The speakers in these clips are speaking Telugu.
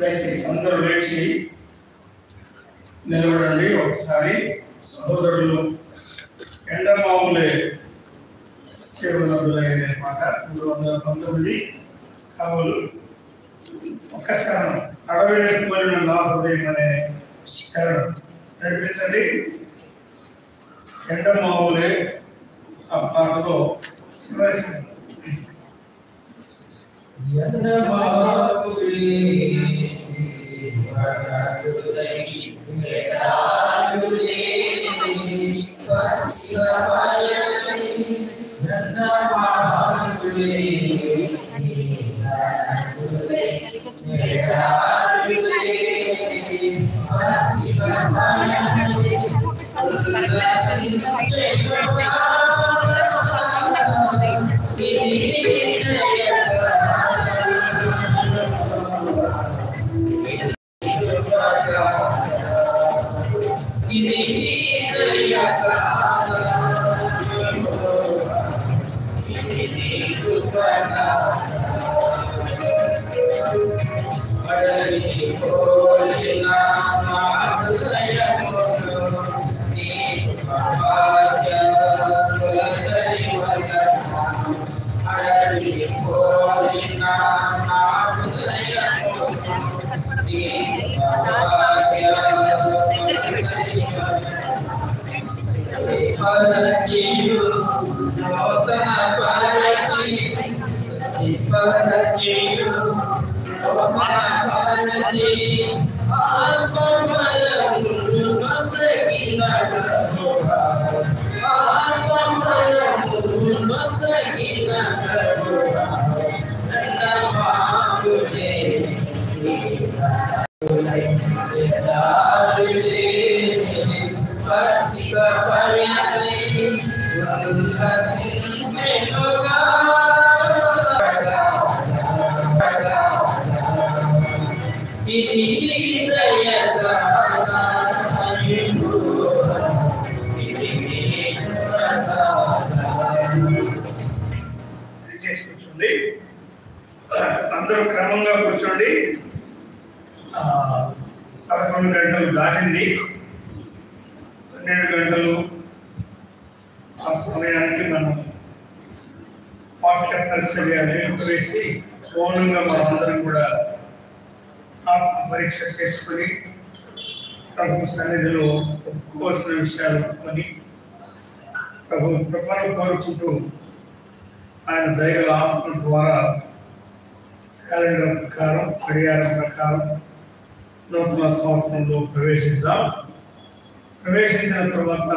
దయచేసి అందరూ లేచి నిలబడండి. ఒకసారి సహోదరులు ఎండమావులే కేవలమైన మాట 319 కవులు ఒక శరణం అడవిని కోరిన నా హృదయం అనే శరణం నడిపించండి. ఎండమావులే ఆ పాటలో శివశరణం. కూర్చోండి, అందరూ క్రమంగా కూర్చోండి. 11 గంటలు దాటింది. 12 గంటలు ఆ సమయానికి మనం వాక్య పరిచర్య నిలిపివేసి మౌనంగా మనందరం కూడా ఆత్మ పరీక్ష చేసుకొని ప్రభు సన్నిధిలో ఒప్పుకోవాల్సిన విషయాలు ఒప్పుకొని ప్రభు కృపను కోరుకుంటూ ఆయన దయగల ఆత్మ ద్వారా క్యాలెండర్ ప్రకారం గడియారం ప్రకారం నూతన సంవత్సరంలో ప్రవేశిస్తాం. ప్రవేశించిన తర్వాత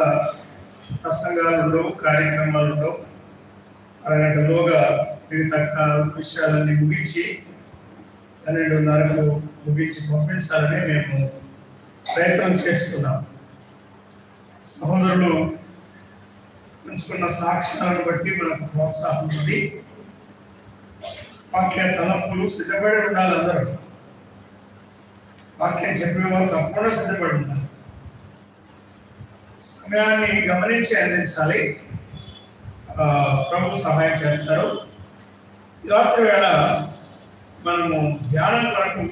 ప్రసంగాలు ఉండవు, కార్యక్రమాలు ఉండవు. అరగంటలోగా మిగతా విషయాలన్నీ ముగించి 12:30కు ముగించి పంపించాలని మేము ప్రయత్నం చేస్తున్నాం. సహోదరులు పంచుకున్న సాక్ష్యాలను బట్టి మనకు ప్రోత్సాహం ఉంది. వాక్య తలంపులు సిద్ధపడి ఉండాలి. అందరూ వాక్యం చెప్పేవారు తప్పకుండా సిద్ధపడి ఉండాలి. సమయాన్ని గమనించి అందించాలి. ప్రభు సహాయం చేస్తారు. రాత్రి వేళ మనము ధ్యానం కొరకు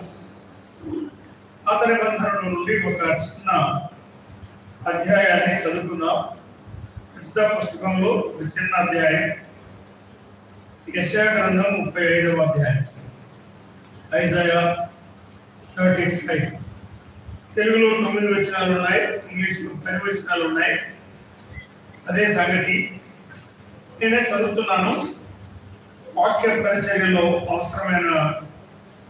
పాత నిబంధనల నుండి ఒక చిన్న అధ్యాయాన్ని చదువుకుందాం. పెద్ద పుస్తకంలో ఒక చిన్న అధ్యాయం యెషయా గ్రంథం 35వ అధ్యాయం, ఐజాయా 35. తెలుగులో 9 వచనాలు ఉన్నాయి, ఇంగ్లీష్లో 10 వచనాలు ఉన్నాయి. అదే సంగతి నేనే చదువుతున్నాను. వాక్య పరిచర్యలో అవసరమైన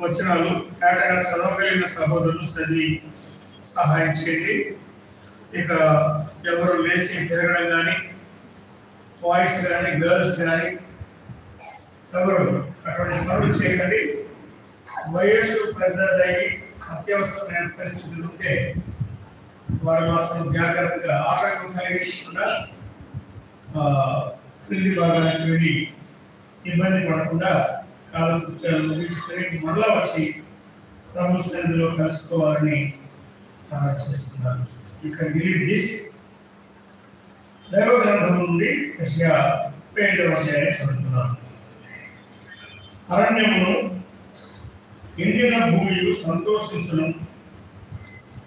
వచనాలు తేటగా చదవగలిగిన సహోదరులు చదివి సహాయం చేయండి. ఇక ఎవరు లేచి తిరగడం కానీ, బాయ్స్ కానీ గర్ల్స్ కానీ ఎవరు అటువంటి పనులు చేయకండి. వయస్సు పెద్దదయ్యి అత్యవసరమైన పరిస్థితులు ఉంటే వారు మాత్రం జాగ్రత్తగా ఆటంకం కలిగించకుండా క్రింది భాగానికి వెళ్ళి ఇబ్బంది పడకుండా కాలకృత్యాలు ముగించుకొని మరలా వచ్చి ప్రభు సన్నిధిలో కలుసుకోవాలని ఆలోచిస్తున్నాను. You can read this. దైవ గ్రంథం నుండి యెషయా 35వ అధ్యాయం చదువుతున్నాను. అరణ్యమును ఎండిన భూమియు సంతోషించును,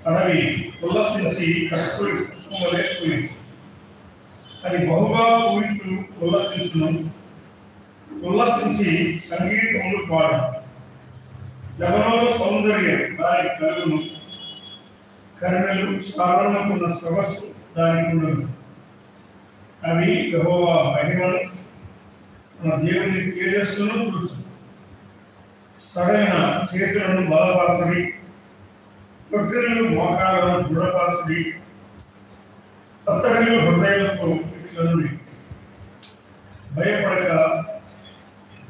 అడవి ఉల్లసించి కస్తూరి పుష్పం వలె పూయి. అది బహుగా పూయించు ఉల్లసించును, ఉల్లసించి సంగీతములు పాడు. లెబనోను సౌందర్యం దానికి కలుగును, కర్ణలు శ్రావణకున్న సొగసు దానికి ఉండును. అవి యెహోవా మహిమను, మన దేవుని తేజస్సును చూసు. సరైన చేతులను బలపరచుడి, తొట్టిలు మోకాలను దృఢపరచుడి, అత్తడిలు హృదయాలతో ఇట్లనుడి. భయపడక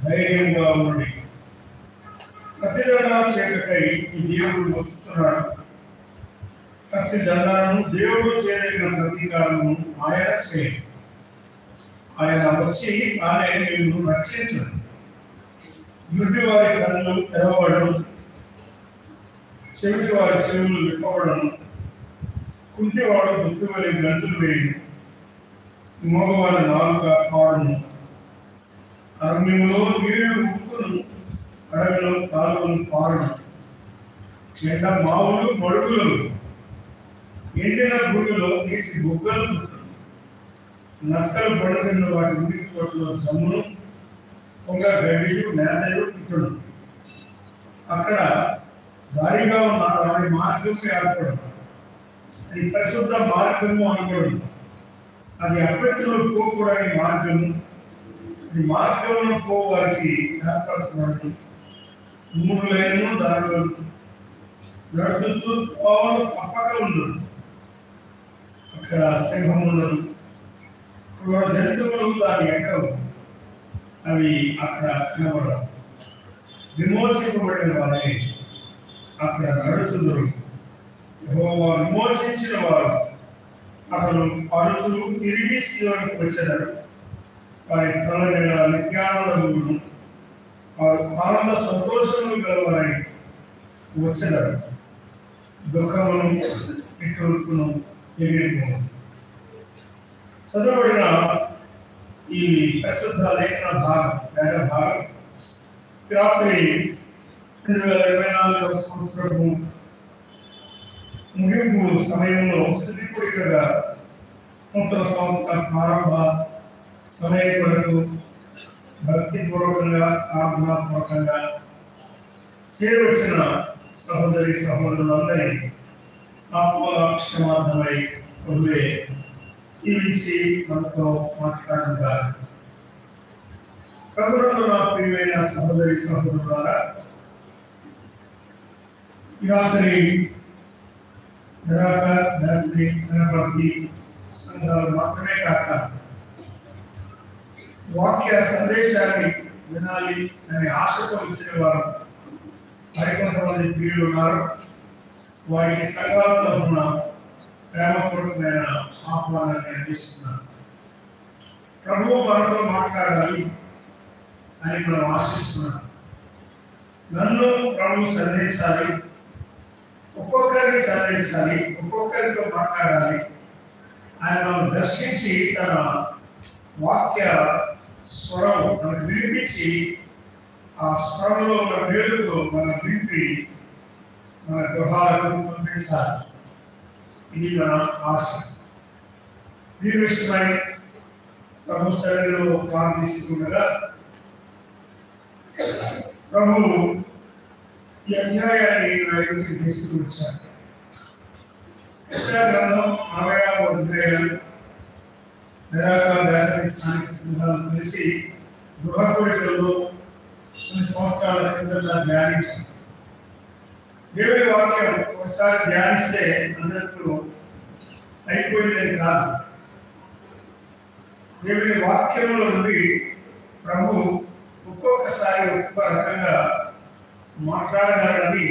ధైర్యంగా ఉండి. ప్రతిదండన చేతకై ఈ దేవుడు వచ్చుతున్నాడు. ప్రతి దండనను దేవుడు చేయదగిన ప్రతీకారము ఆయన చేయ. ఆయన వచ్చి తానే నిన్ను రక్షించడు. గుడ్డి వారి కన్నులు తెరవబడను, చెవిటి వారి చెవులు విప్పబడను, కుంటివాడు దుక్కి వలె గంతులు వేయను, మోగవారి నాలుక పాడును. అరణ్యములో నీళ్లు ఉక్కును, అడవిలో కాలువలు పారును. ఎండ మావులు మడుగులు, ఎండిన భూమిలో నీటి బొగ్గలు పుట్టును. నక్కలు పడుకున్న వాటి ఉనికి తోటలో జమ్మును, పొంగ గడ్డియు నేతయు పుట్టును. అక్కడ దారిగా ఉన్న వారి మార్గం ఏర్పడు. అది పరిశుద్ధ మార్గము అనబడు. అది అప్పటిలో పోకూడని మార్గము. అది మార్గంలో పోవారికి ఏర్పరచబడు. 3 లైన్లు దారిలో నడుచుచు పోవాలి తప్పక ఉండదు. అక్కడ సింహం ఉండదు, జంతువులు దాని ఎక్కవు, అవి అక్కడ కనబడవు. విమోచింపబడిన వారే అక్కడ నడుచుదురు. యెహోవా విమోచించిన వారు అతను అరుచు తిరిగి సీయోనుకు వచ్చెదరు. వారి తల మీద నిత్యానందమును, వారు ఆనంద సంతోషములు గలవారని వచ్చెదరు. దుఃఖమును ఇటును ఎగిరిపోను. చదవబడిన ఈ పరిశుద్ధ లేఖన భాగం, వేద భాగం రాత్రి 2024 సంవత్సరము ముగింపు సమయంలో స్థితిపూర్వకంగా నూతన సంవత్సర ప్రారంభ సమయం వరకు భక్తిపూర్వకంగా ప్రార్థనాపూర్వకంగా చేరవచ్చిన సహోదరి సహోదరులందరినీ ఆత్మక్షమార్థమై ప్రభువే జీవించి మనతో మాట్లాడుగా. ప్రభువులో నా ప్రియమైన సహోదరి సహోదరులారా, ఈ రాత్రి ధనపర్తి సంఘాలు మాత్రమే కాక వాక్య సందేశాన్ని వినాలి అనే ఆశతో వచ్చిన వారు మరికొంతమంది ప్రియులు ఉన్నారు. వారికి సంఘాల తరఫున ప్రేమపూర్వకమైన ఆహ్వానాన్ని అందిస్తున్నారు. ప్రభువు మనతో మాట్లాడాలి అని మనం ఆశిస్తున్నాం. నన్ను ప్రభు సంధించాలి, ఒక్కొక్కరిని సంధించాలి, ఒక్కొక్కరితో మాట్లాడాలి. ఆయన మనం దర్శించి తన వాక్య స్వరం మనకు వినిపించి ఆ స్వరంలో ఉన్న వేలుతో మనం వినిపి మన గృహాలకు పంపించాలి. ఇది మన ఆశ. దీని విషయమై ప్రభు సన్నిధిలో ప్రార్థిస్తుండగా ప్రభు ఈ అధ్యాయాన్ని నా ఎదుటికి తీసుకువచ్చారు. యెషయా గ్రంథం 60వ అధ్యాయం స్థానిక సంఘాలు కలిసి గృహ కోరికల్లో కొన్ని సంవత్సరాల కిందట ధ్యానించారు. దేవుని వాక్యం ఒకసారి ధ్యానిస్తే అందరితో అయిపోయిందని కాదు. దేవుని వాక్యంలో నుండి ప్రభు ఒక్కొక్కసారి ఒక్కొక్క రకంగా మాట్లాడగలని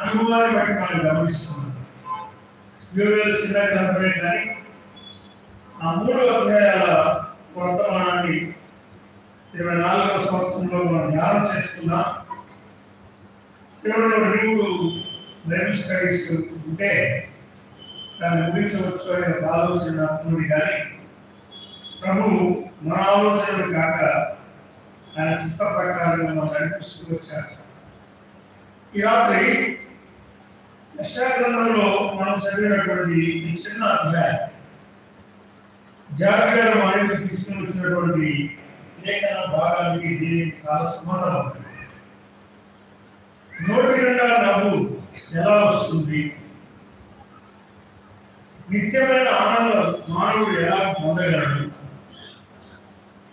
అనుభవాన్ని బట్టి మనం గమనిస్తున్నాం. యోవేలు చిన్న గ్రంథమే కానీ ఆ 3 అధ్యాయాల వర్తమానాన్ని 24వ సంవత్సరంలో మనం ధ్యానం చేసుకున్నాం. చివరిలో 2 బైబిల్ స్టడీస్ ఉంటే దాన్ని ముగించవచ్చు అనే ఆలోచన ఉంది. కానీ ప్రభు మన ఆలోచనలు కాక ఆయన చిత్త ప్రకారంగా మనం నడిపిస్తూ వచ్చారు. ఈ రాత్రి యెషయా గ్రంథంలో మనం చదివినటువంటి ఈ చిన్న అధ్యాయం జాగ్రత్తగా మనకి తీసుకుని వచ్చినటువంటి లేఖన భాగానికి దీనికి చాలా సంబంధం ఉంటుంది. నోటి నిండా నవ్వు ఎలా వస్తుంది, నిత్యమైన ఆనందం మానవుడు ఎలా పొందగలడు,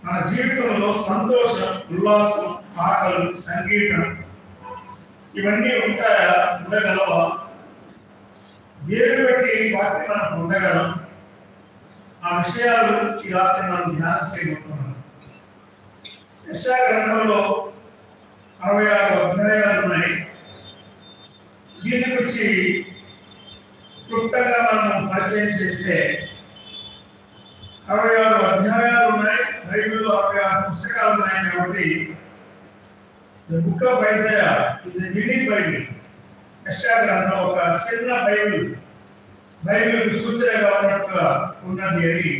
మన జీవితంలో సంతోషం, ఉల్లాసం, ఆటలు, సంగీతం ఇవన్నీ ఉంటాయా, ఉండగలవా, దేవుని బట్టి వాటిని మనం పొందగలం. ఆ విషయాలు ఈ రాత్రి మనం ధ్యానం చేయబోతున్నాం. యెషయా గ్రంథంలో 66 అధ్యాయాలు ఉన్నాయి. దీని గురించి క్లుప్తంగా మనం పరిచయం చేస్తే 66 అధ్యాయాలు ఉన్నాయి. బైబిల్లో 66 పుస్తకాలు ఉన్నాయి. కాబట్టి the book of Isaiah is a mini Bible. యెషయా గ్రంథం ఒక చిన్న బైబిల్ సూచనగా ఉన్నట్టుగా ఉన్నది అని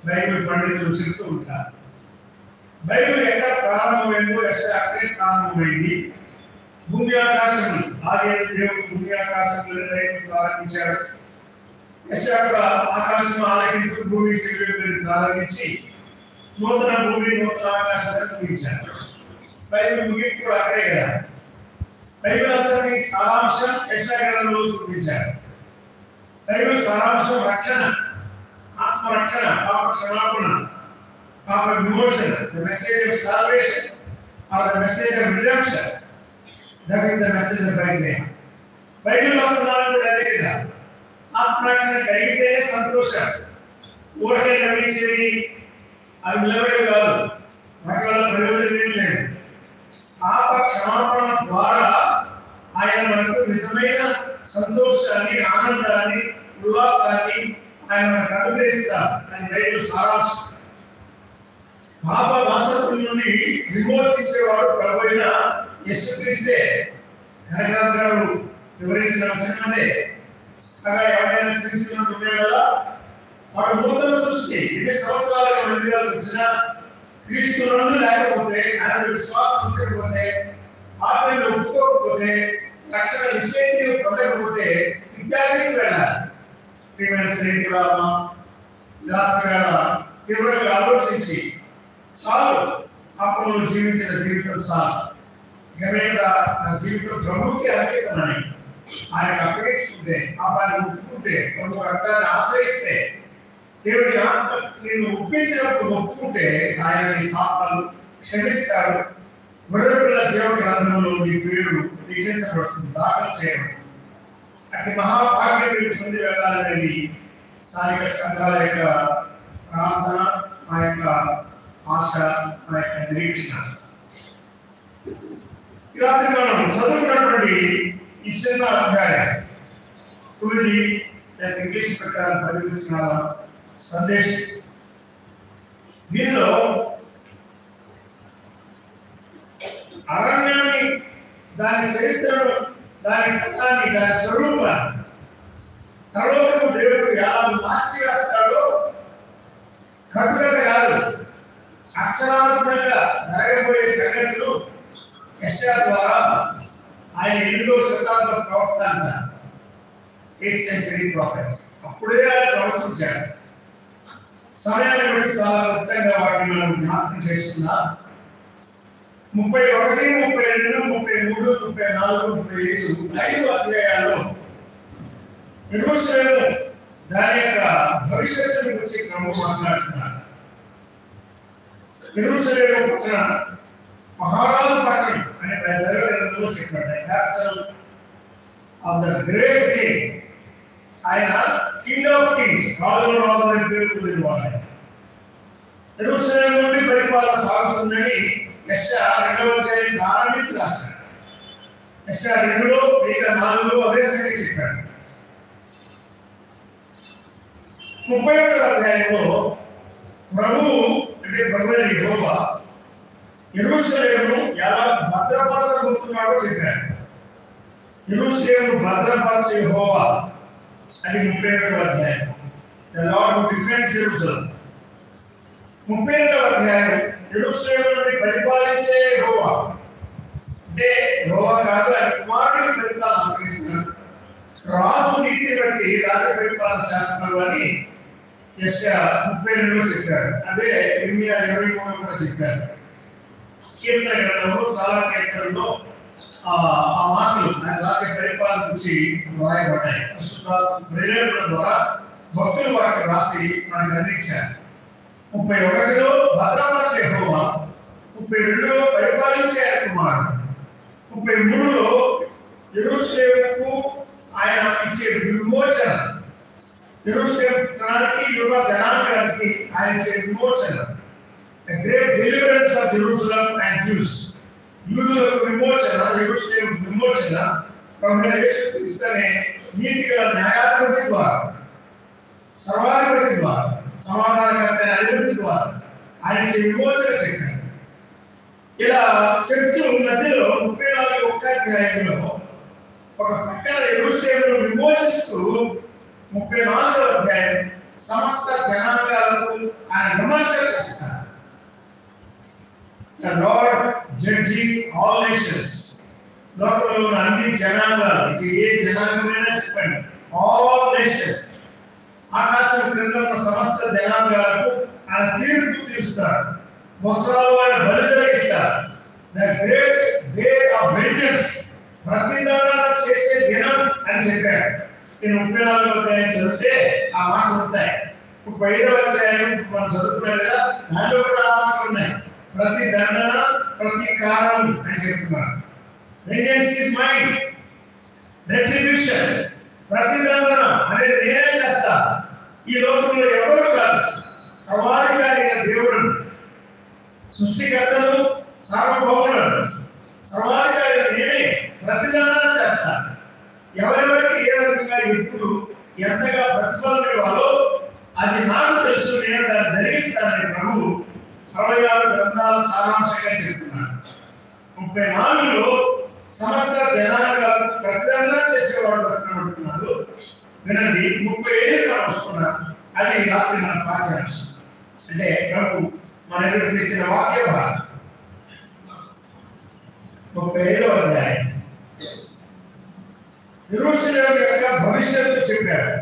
బైబిల్ పండితులు చెప్తూ ఉంటారు. బైబిల్ ఎక్కడ ప్రారంభమైందో యెషయా అక్కడే ప్రారంభమైంది. భూమి ఆకాశములు, ఆది దేవుడు భూమి ఆకాశములను ప్రారంభించాడు. యెషయా కూడా ఆకాశం ఆలకించు, భూమి చెవిని ప్రారంభించి నూతన భూమి, నూతన ఆకాశాలను ముగించాడు. బైబిల్ ముగింపు కూడా అక్కడే కదా. బైబిల్ అంతటి సారాంశం యెషయా గ్రంథంలో చూపించాడు. బైబిల్ సారాంశం రక్షణ, ఆత్మరక్షణ, పాప క్షమాపణ, పాప విమోచన, the message of salvation or the message of redemption. That is the message of Isaiah. Bible వచనాలు కూడా అదే కదా. ఆత్మరక్షణ కలిగితే సంతోషం, ఊరకే నమ్మించేవి అవి నిలబడి కాదు, వాటి వల్ల ప్రయోజనం లేదు. పాప క్షమాపణ ద్వారా ఆయన మనకు నిజమైన సంతోషాన్ని, ఆనందాన్ని, ఉల్లాసాన్ని ఆయన మనకు అనుగ్రహిస్తారు. అది బైబిల్ సారాంశం. పాప దాసత్వం నుండి విమోచించేవాడు ప్రభువైన యేసుక్రీస్తే. కనకరాజు గారు వివరించిన చిన్నదే. కాగా ఎవరైనా క్రీస్తునందు ఉండే కదా వాడు నూతన సృష్టి. ఎన్ని సంవత్సరాలుగా మందిరాలు వచ్చినా క్రీస్తునందు లేకపోతే, ఆయన విశ్వాసం ఉంచకపోతే, ఆత్మను ఒప్పుకోకపోతే, రక్షణ నిశ్చయితను పొందకపోతే నిత్యానికి వెళ్ళాలి. ప్రియమైన స్నేహితులారా, రాత్రివేళ తీవ్రంగా ఆలోచించి చాలు, అప్పుడు జీవించిన జీవితం చాలు, ఇక మీద నా జీవితం ప్రభువుకి అంకితమని ఆయన అప్పగించుకుంటే, పాపాన్ని ఒప్పుకుంటే, ప్రభు రక్తాన్ని ఆశ్రయిస్తే, దేవుని ఆత్మ నేను ఒప్పించినప్పుడు ఒప్పుకుంటే ఆయన నీ పాపాలు క్షమిస్తాడు. గొర్రెపిల్ల జీవ గ్రంథంలో నీ పేరు లిఖించబడుతుంది, దాఖలు చేయబడుతుంది. అతి మహాభాగ్యం పొంది వెళ్ళాలనేది స్థానిక సంఘాల యొక్క ప్రార్థన, మా యొక్క ఆశ, మా యొక్క నిరీక్షణ. ఈ రాత్రి మనం చదువుకున్నటువంటి ఈ చిన్న అధ్యాయం 9 ఇంగ్లీష్ ప్రకారం 10 వచనాల సందేశం. దీనిలో అరణ్యాన్ని, దాని చరిత్రను, దాని పట్టాన్ని, దాని స్వరూపాన్ని పరలోకపు దేవుడు ఎలా మార్చి వేస్తాడో, కట్టుకథ కాదు, అక్షరార్థంగా జరగబోయే సంగతులు యెషయా ద్వారా ఆయన 8వ శతాబ్ద ప్రవక్త అంటారు. 8th century prophet. అప్పుడే ఆయన ప్రవచించాడు. సమయాన్ని బట్టి చాలా క్లుప్తంగా వాటిని మనం జ్ఞాపకం చేస్తున్నా. 31, 32, 33, 34, 35 5 అధ్యాయాల్లో యెరూషలేము దాని యొక్క భవిష్యత్తును గురించి ప్రభు మాట్లాడుతున్నాడు. యెరూషలేము పట్టణ మహారాజు పట్టణం అని దైవగ్రంథంలో చెప్పాడు. Capital of the great king. ఆయన కింగ్ ఆఫ్ కింగ్స్, రాజుల రాజు అని పేరు పొందినవాడు. యెరూషలేము నుండి పరిపాలన సాగుతుందని యెషయా 2వ అధ్యాయం ప్రారంభించి రాశాడు. యెషయా 2లో 4లో అదే సంగతి చెప్పాడు. 31వ అధ్యాయంలో ప్రభువు అంటే ప్రభువైన యెహోవా యెరూషలేమును ఎలా భద్రపరచబోతున్నాడో చెప్పాడు. యెరూషలేమును భద్రపరచు యెహోవా అది 32వ అధ్యాయం. The Lord who defends Jerusalem. 32వ అధ్యాయం యెరూషలేమును పరిపాలించే యెహోవా. అంటే నోవా కాదు, ఆయన కుమారుడికి పరిపాలన అప్పగిస్తున్నాడు. రాజు నీతిని బట్టి రాజ్య పరిపాలన చేస్తున్నారు అని యెషయా 32లో చెప్పారు. అదే ఇర్మియా 23లో కూడా చెప్పారు. కీర్తన గ్రంథంలో చాలా కీర్తనలో ఆ మాటలు ఆయన రాజ్య పరిపాలన గురించి రాయబడ్డాయి. ప్రేరేపణ ద్వారా భక్తులు వాటిని రాసి మనకు అందించారు. 31లో భద్రపరిచే యెహోవా, 32లో పరిపాలించే కుమారుడు, 33లో యెరూషలేముకు ఆయన ఇచ్చే విమోచన, యెరూషలేముకి యూదా జనాంగానికి ఆయన ఇచ్చే విమోచన, a great deliverance of Jerusalem and Jews. యూదులకు విమోచన, యెరూషలేము విమోచన ప్రభువైన యేసుక్రీస్తు అనే నీతిగల న్యాయాధిపతి ద్వారా, సర్వాధిపతి ద్వారా, సమాధానకర్త అధిపతి ద్వారా ఆయన ఇచ్చే విమోచన చెప్పారు. ఇలా చెట్టు మధ్యలో 34వ అధ్యాయంలో ఒక పక్కన యెరూషలేమును విమోచిస్తూ 34వ అధ్యాయం సమస్త జనాంగాలకు ఆయన విమర్శ చేస్తారు. The Lord judging all nations. లోకంలో ఉన్న అన్ని జనాంగాలు, ఏ జనాంగమైనా చెప్పండి, all nations, ఆకాశం క్రింద ఉన్న సమస్త జనాంగాలకు ఆయన తీర్పు తీరుస్తారు. వస్త్రాలు ఆయన బలి జరిగిస్తారు. The great day of vengeance, ప్రతిదాన చేసే దినం అని చెప్పాడు. నేను 34వ అధ్యాయం చదివితే ఆ మాటలు ఉంటాయి. 35వ అధ్యాయం మనం చదువుకున్నాం కదా, దాంట్లో కూడా ఆ మాటలు ఉన్నాయి. ప్రతి దండన, ప్రతీకారం అని చెప్తున్నారు. Vengeance is mine, retribution, ప్రతిదండన అనేది నేనే చేస్తా. ఈ లోకంలో ఎవరు కాదు, సర్వాధికారి అయిన దేవుడు, సృష్టికర్తను, సార్వభౌములను, సర్వాధికారి నేనే ప్రతిదండన చేస్తాను. ఎవరెవరికి ఏ రకంగా ఎప్పుడు ఎంతగా ప్రతిఫలం ఇవ్వాలో అది నాకు తెలుసు, నేను దాన్ని జరిగిస్తానని ప్రభువు 66 గ్రంథాల సారాంశంగా చెప్తున్నాడు. 34లో సమస్త జనాంగాలు ప్రతిదండన చేసేవాడు కనబడుతున్నాడు. వినండి, 35 మనం వస్తున్నాం. అది రాత్రి మన పాఠ్యాంశం. అంటే ప్రభు మన ఎదురు తెచ్చిన వాక్య భాగం 35వ అధ్యాయం. యెరూషలేము యొక్క భవిష్యత్తు చెప్పాడు,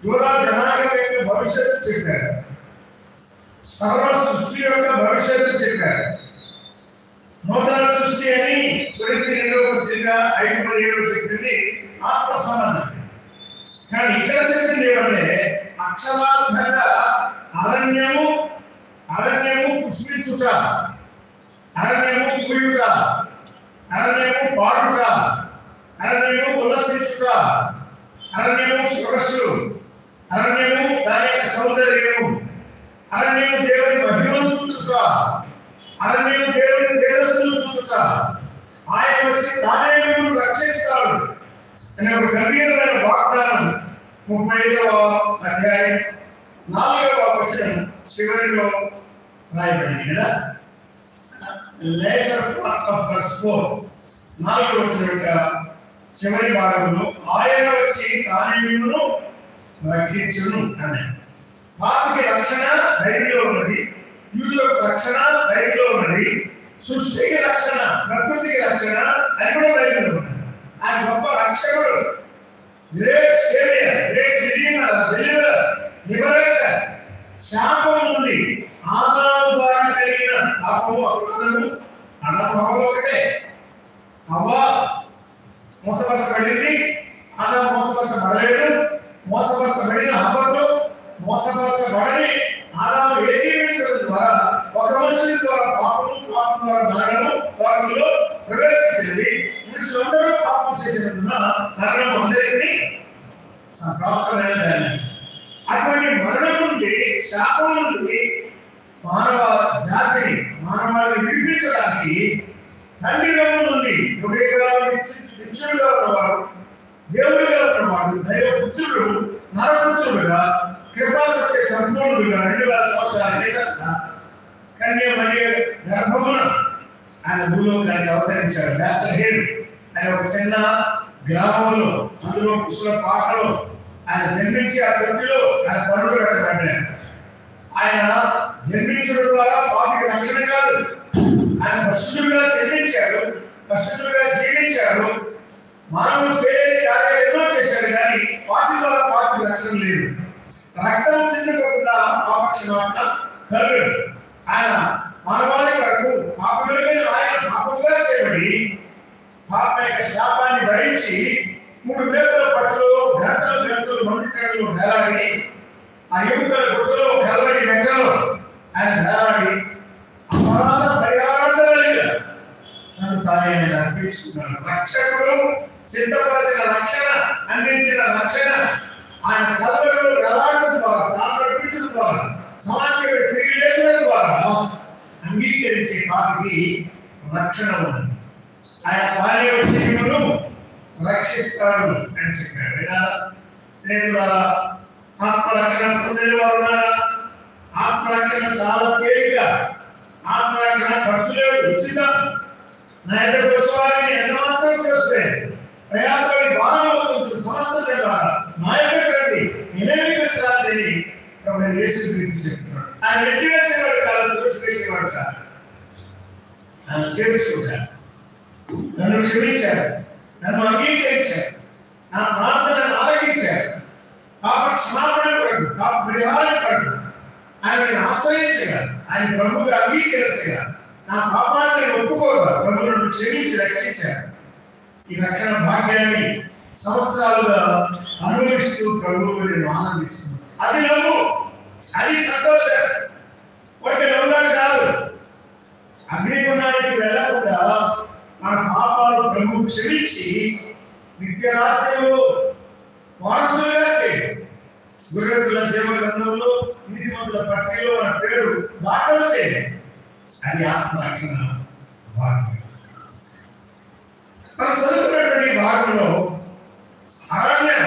యూదా జనాంగం యొక్క భవిష్యత్తు చెప్పాడు, సర్వ సృష్టి యొక్క భవిష్యత్తు చెప్పాడు. నూతన సృష్టి అని కొరింథీ 2వ పత్రిక 5:17 చెప్పింది ఆత్మ సంబంధం. కానీ ఇక్కడ చెప్పింది ఏమంటే అక్షరార్థంగా అరణ్యము పుష్పించుట, అరణ్యము పూయుట, అరణ్యము పాడుట, అరణ్యము ఉల్లసించుట, అరణ్యము సొగసు, అరణ్యము దాని యొక్క సౌందర్యము, అరణ్యము దేవుని మహిమను చూచుట, అరణ్యము దేవుని తేజస్సును చూచుట, ఆయన వచ్చి తానే మిమ్మల్ని రక్షిస్తాడు అనే ఒక గంభీరమైన వాగ్దానం 35వ అధ్యాయం 4వ వచనం చివరిలో రాయబడింది కదా. లేటర్ పార్ట్ ఆఫ్ వర్స్ 4, 4వ వచనం యొక్క చివరి భాగంలో ఆయన వచ్చి తానే మిమ్మల్ని రక్షించును అనే. పాపికి రక్షణ బైబిల్లో ఉన్నది, యూదులకు రక్షణ బైబిల్లో ఉన్నది, సృష్టికి రక్షణ, ప్రకృతికి రక్షణ అది కూడా బైబిల్లో ఉన్నది. ఆయన గొప్ప రక్షకుడు, great saviour, great redeemer, deliverer, liberator. శాపం నుండి ఆదాము ద్వారా కలిగిన పాపము, అపరాధము, ఆదాము హవ్వ ఒకటే. హవ్వ మోసపరచబడింది, ఆదాము మోసపరచబడలేదు. మోసపరచబడిన హవ్వతో మోసపరచబడని ఆదాము ఏకీభవించడం ద్వారా ఒక మనిషి ద్వారా పాపము, పాపం ద్వారా మరణము లోకంలో ప్రవేశించింది. మనుషులందరూ పాపం చేసినందున మరణం అందరికీ సంప్రాప్తమైనది. అటువంటి మరణం నుండి, శాపం నుండి మానవ జాతిని, మానవాళిని విడిపించడానికి తండ్రి రొమ్ము నుండి నిత్యుడుగా ఉన్నవాడు, దేవుడిగా ఉన్నవాడు, దైవపుత్రుడు, నరపుత్రుడుగా, కృపాసత్య సంపూర్ణుడుగా 2000 సంవత్సరాల కిందట కన్య మరియ గర్భమున ఆయన భూలోకానికి అవతరించాడు. బేత్లెహేమ్ అనే ఒక చిన్న గ్రామంలో, అందులో కుశల పాకలో ఆయన జన్మించి ఆ తొట్టిలో ఆయన పరుడు పెట్టబడ్డాడు. ఆయన జన్మించడం ద్వారా పాపికి రక్షణ కాదు, ఆయన పరిశుద్ధుడిగా జన్మించాడు, పరిశుద్ధుడిగా జీవించాడు. మానవుడు చేయలేని కార్యాలు ఎన్నో చేశాడు, కానీ వాటి ద్వారా పాపకి రక్షణ లేదు. రక్తం చిందకుండా పాప క్షమాపణ కలుగదు. ఆయన మానవాళి వరకు పాపములైన ఆయన పాపంగా చేయబడి పాప యొక్క శాపాన్ని భరించి 3 మేకుల పట్టులో గంటలు మంటలు వేలాడి ఆ ఎముకల గుట్టలో కలవడి మెట్టలో ఆయన వేలాడి అపరాధ పరిహారార్థంగా తను తానే ఆయన అర్పించుకున్నాడు. రక్షకుడు సిద్ధపరిచిన రక్షణ, అందించిన రక్షణ ఆయన కలవడిలో వేలాడటం ద్వారా, ప్రాణం అర్పించడం ద్వారా, సమాజంలో తిరిగి లేచడం ద్వారా అంగీకరించే పాపకి రక్షణ ఉంది. ఆయన తానే జీవులను రక్షిస్తాడు అని చెప్పాడు. స్నేహితులారా, ఆత్మరక్షణ పొందిన వారు ఆత్మరక్షణ చాలా తేలిక. ఆత్మరక్షణ ఖర్చు లేదు, ఉచితం. నా ఎదురు విశ్వాసాన్ని ఎంత మాత్రం చేస్తే ప్రయాసాన్ని భారం అవుతుంది. సమస్త ద్వారా నా ఎదురు రండి, నేనే విశ్రాంతిని యేసుక్రీస్తు చెప్తున్నాడు. ఆయన ఎట్టి వేసేవాడు కాదు, తులసివేసేవాడు కాదు. ఆయన చేర్చుకుంటాడు. నన్ను క్షమించాడు, నన్ను అంగీకరించాడు, నా ప్రార్థనను ఆలకించాడు, పాప క్షమాపణ పడు, పాప పరిహారం పడు. ఆయనను ఆశ్రయించగా, ఆయన ప్రభువుగా అంగీకరించగా, నా పాపాన్ని ఒప్పుకోగా ప్రభువును క్షమించి రక్షించాడు. ఈ రక్షణ భాగ్యాన్ని సంవత్సరాలుగా అనుభవిస్తూ ప్రభువు నేను ఆనందిస్తున్నాను. అది నమ్ము, అది సంతోషం. ఒకటి నమ్ముదాన్ని కాదు. అగ్నిగుండానికి వెళ్ళకుండా మన పాపాలు ప్రభువు క్షమించి నిత్యరాజ్యంలో వారసులుగా చేయండి. గొర్రెపిల్ల జీవ గ్రంథంలో నీతిమంతుల పట్టికలో మన పేరు దాఖలు చేయండి. అది ఆత్మరక్షణ భాగ్యం. మనం చదువుకున్నటువంటి భాగంలో అరణ్యం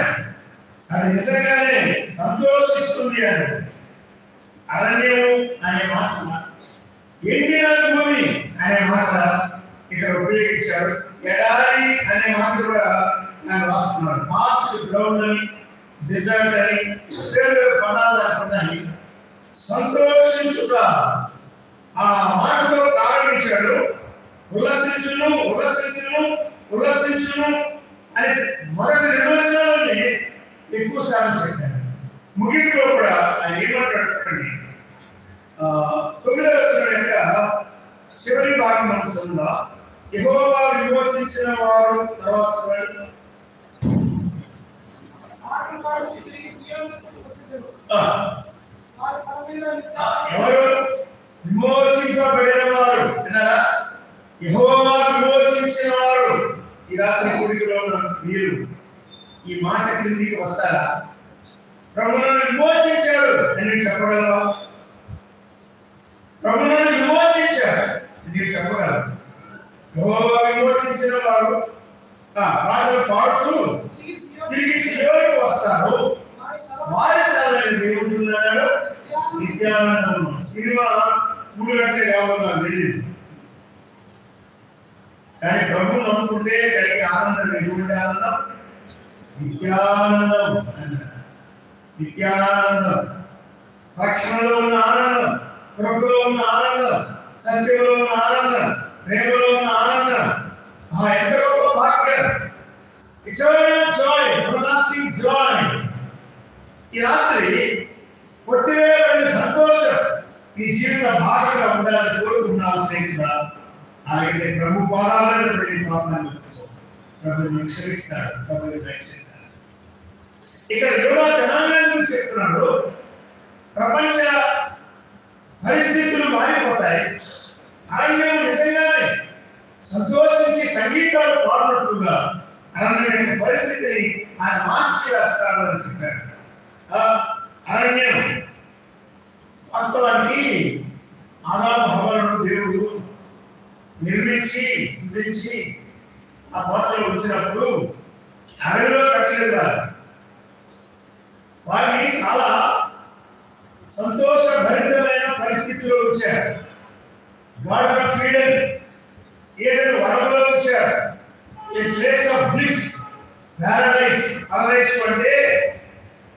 అది నిజంగానే సంతోషిస్తుంది అని అరణ్యం అనే మాట, ఎండిన భూమి అనే మాట ఇక్కడ ఉపయోగించారు. ఎడారి అనే మాట కూడా నేను రాస్తున్నాను. పార్చ్ గ్రౌండ్ అని, డిజర్ట్ అని వేరు పదాలు ఉన్నాయి. సంతోషించుట ఆ మాటతో ప్రారంభించాడు. ఉల్లసించును ఉల్లసించును ఉల్లసించును అని మొదటి 2 వచనాలని ఎక్కువ సార్లు చెప్పాను. ముగింపులో కూడా ఆయన ఏమంటాడు చూడండి. 9వ వచనం యొక్క చివరి భాగం మనం చదువుదాం. యెహోవా విమోచించిన వారు, తర్వాత ఎవరు విమోచింపబడిన వారు అన్నారా? యెహోవా విమోచించిన వారు. ఈ రాత్రి కూడికలో మీరు ఈ మాట కిందికి వస్తారా? ప్రభువును విమోచించాడు అని చెప్పగలవా? ప్రభువును విమోచించాడు అని చెప్పగలరు. యెహోవా విమోచించిన వారు పాటలు పాడుతూ తిరిగి సియోనుకు వస్తారు. వారి తలని దేవుడు ఉన్నాడు నిత్యానందం. సినిమా 3 గంటలు కావాలని తెలియదు, కానీ ప్రభువు నమ్ముకుంటే కలిగే ఆనందం ఎటువంటి ఆనందం? నిత్యానందం అన్నారు. నిత్యానందం, రక్షణలో ఉన్న ఆనందం, ప్రభులో ఉన్న ఆనందం, సత్యంలో ఉన్న ఆనందం, ప్రేమలో ఉన్న ఆనందం. ఎంత గొప్ప భాగ్యం! Eternal Joy, everlasting Joy. ఈ రాత్రి కొట్టివేయబడిన సంతోషం ఈ జీవిత భాగంగా ఉండాలని కోరుకున్నాను స్నేహితుడా. అలాగే ప్రభు పాదాలను పడి పాపాన్ని ప్రభువును క్షమిస్తాడు, ప్రభువును రక్షిస్తాడు. ఇక్కడ యోగా జనాంగం గురించి చెప్తున్నాడు. ప్రపంచ పరిస్థితులు మారిపోతాయి. అరణ్యం నిజంగానే సంతోషించి సంగీతాలు పాడినట్లుగా అరణ్యం యొక్క పరిస్థితిని ఆయన మార్చి వేస్తాడు అని చెప్పారు. అరణ్యం వాస్తవానికి ఆదాము హవ్వలను దేవుడు నిర్మించి సృజించి ఆ తోటలో ఉంచినప్పుడు అడవిలో కట్టలేదు. వారిని చాలా సంతోషభరితమైన పరిస్థితిలో ఉంచారు. గార్డెన్ ఆఫ్ ఫ్రీడమ్, ఏదైనా వనంలో ఉంచారు. A place of bliss, paradise. Paradise అంటే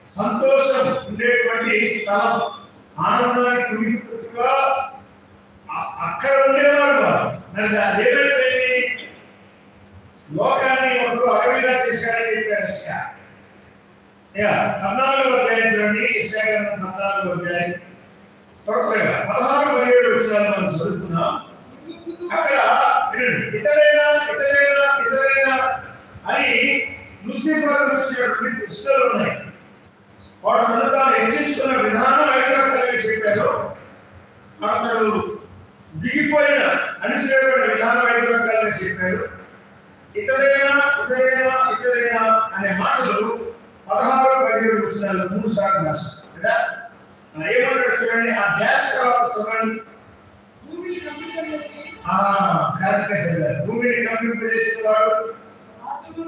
సంతోషం ఉండేటువంటి స్థలం, ఆనందానికి కుడిగా అక్కడ ఉండేవాడు వారు. మరి అదేమైపోయింది? లోకాన్ని ఒకరు అడవిగా చేశాడని చెప్పాడు యెషయా. 14వ అధ్యాయం చూడండి, యెషయా గ్రంథం 14వ అధ్యాయం త్వరగా 16, 17 వచనాలు మనం చదువుకున్నాం. అక్కడ ఇతరేనా ఇతరేనా ఇతరేనా అని లూసిఫర్ వచ్చినటువంటి ప్రశ్నలు ఉన్నాయి. వాడు తను తాను హెచ్చించుకున్న విధానం 5 రకాలుగా చెప్పారు. అతడు దిగిపోయిన అనిచేటువంటి విధానం 5 రకాలుగా చెప్పారు. ఇతరేనా ఇతరేనా ఇతరేనా అనే మాటలు 16, 17 వచనాలు 3 సార్లు రాశారు కదా. ఏమంటాడు చూడండి, ఆ డాష్ తర్వాత చదవండి. భూమిని కంప్యూటర్ చేసి కరెక్ట్గా చదివారు. భూమిని కంప్యూటర్ చేసిన వాడు,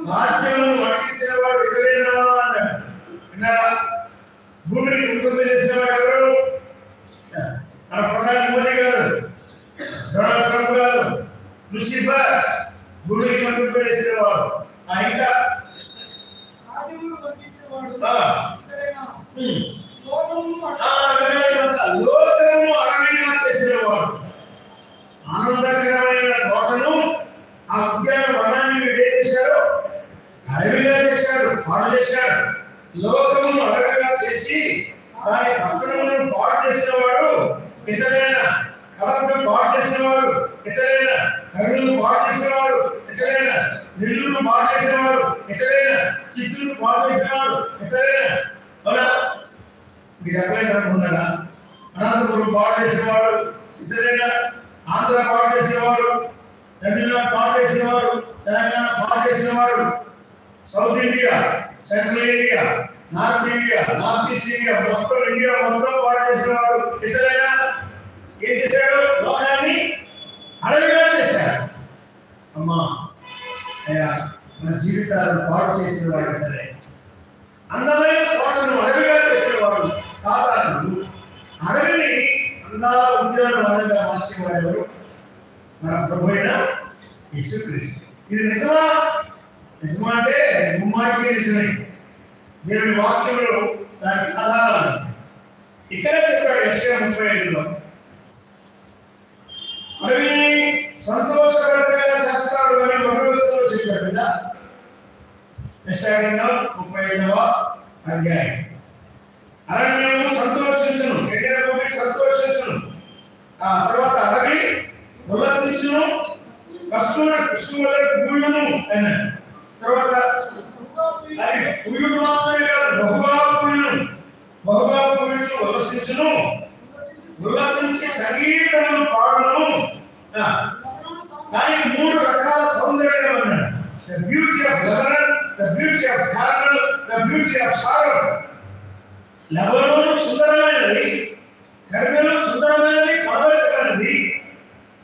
రాజ్యమును అణిగించిన వాడు ఇతరేనా అన్నాడు. విన్నారా? భూమిని కంప్యూటర్ చేసిన వాడు ఎవరు? మన ప్రధాని మోదీ గారు, డొనాల్డ్ ట్రంప్ గారు, లూసిఫర్ భూమిని కంప్యూటర్ చేసిన వాడు. ఇంకా రాజ్యమును పంపించేవాడు ఇతరేనా? లోకము అడవిగా చేసిన వాడు. ఆనందకరమైన తోటను, ఆ ఉద్యానవనాన్ని వీడు ఏం చేశారు? అడవిగా చేశాడు, పాడు చేశాడు. లోకమును అడవిగా చేసి దాని పట్టణములను పాడు చేసిన వాడు ఇతరేనా? కడపను పాడు చేసిన వాడు ఇతరేనా? కరువును పాడు చేసిన వాడు ఇతరేనా? నిల్లును పాడు చేసిన వాడు ఇతరేనా? చిత్తును పాడు చేసిన వాడు ఇతరేనా? అవునా? మీరు ఎక్కడైనా అనుకున్నారా? అనంతపురం పాడు చేసిన వాడు ఇతరేనా? ఆంధ్ర పాడు చేసిన వాడు, తమిళనాడు పాడు చేసిన వాడు, తెలంగాణ పాడు చేసిన వాడు, south India, central India, north India, north east India, మొత్తం ఇండియా మొత్తం పాడు చేసిన వాడు ఇతరేనా? ఏం చేశాడు? లోకాన్ని అడవిగా చేశాడు. అమ్మా అయ్యా, మన జీవితాలను పాడు చేసిన వాడు ఇతరే. అందమైన తోటను అడవిగా చేసిన వాడు సాధారణుడు. అడవిని అందాల ఉద్యానవనంగా మార్చేవాడు మన ప్రభు అయిన యేసుక్రీస్తు. ఇది నిజమా? నిజమా అంటే ముమ్మాటికి నిజమే. దేవుని వాక్యంలో దానికి ఆధారాలు ఇక్కడే చెప్పాడు. యెషయా 35లో అడవిని సంతోషకరంగా చేస్తాడు అని భగవద్గీతలో చెప్పాడు కదా. యెషయా గ్రంథం 35వ అధ్యాయం. అరణ్యము సంతోషించును, ఎండిన భూమి సంతోషించును, ఆ తర్వాత అడవి ఉల్లసించును, కస్తూరి పుష్పముల పూయును అన్నాడు. తర్వాత అది పూయుడు మాత్రమే కాదు, బహుగా పూయును, బహుగా పూయుచు ఉల్లసించును, ఉల్లసించి సంగీతమును పాడును. దానికి 3 రకాల సౌందర్యం అన్నాడు. The beauty of Lebanon, the beauty of Carmel, the beauty of Sharon. Lebanon సుందరమైనది, కర్మెలు సుందరమైనది, పర్వతమైనది,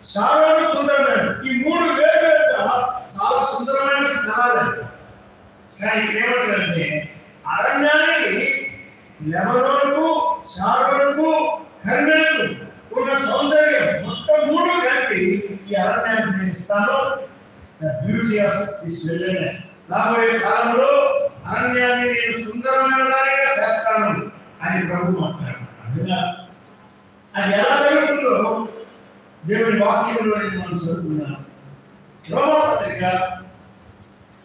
షారోను సుందరమైనది. ఈ 3 వేరువేరుగా చాలా సుందరమైన స్థలాలు. కానీ ఏమంటారంటే అరణ్యానికి, లెబనోనుకు, షారోనుకు, కర్మెలకు ఉన్న సౌందర్యం మొత్తం 3 కలిపి ఈ అరణ్యాన్ని నేను ఇస్తాను. The beauty of this wilderness. రాబోయే కాలంలో అరణ్యాన్ని నేను సుందరమైన దానిగా చేస్తాను అని ప్రభు మాట్లాడుతున్నాడు. అది ఎలా జరుగుతుందో దేవుని వాక్యంలో మనం చదువుకున్నాం. రోమాపత్రిక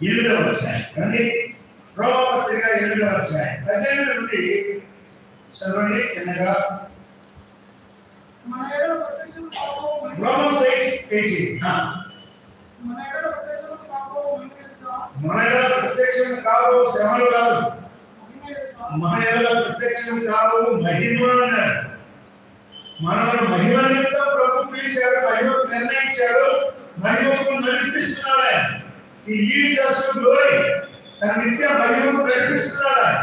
8వ అధ్యాయం రండి. రోమాపత్రిక 8వ అధ్యాయం 18 నుండి చదవండి చిన్నగా. మన ఎడల ప్రత్యక్షము కాకపోవు Romans 8:18. మన ఎడల ప్రత్యక్షము కాకపోవు మహిమేలుగా, మన ఎడల ప్రత్యక్షం కావు శ్రమలు కాదు, మహిమేలుగా, మన ఎడల ప్రత్యక్షం కావు మహిమలు అన్నాడు. మనల్ని మహిమ నిమిత్తం ప్రభు పిలిచాడు, మహిమకు నిర్ణయించాడు, మహిమకు నడిపిస్తున్నాడు ఆయన. ఈ లీడ్స్ us to glory. తన నిత్య మహిమకు నడిపిస్తున్నాడు ఆయన.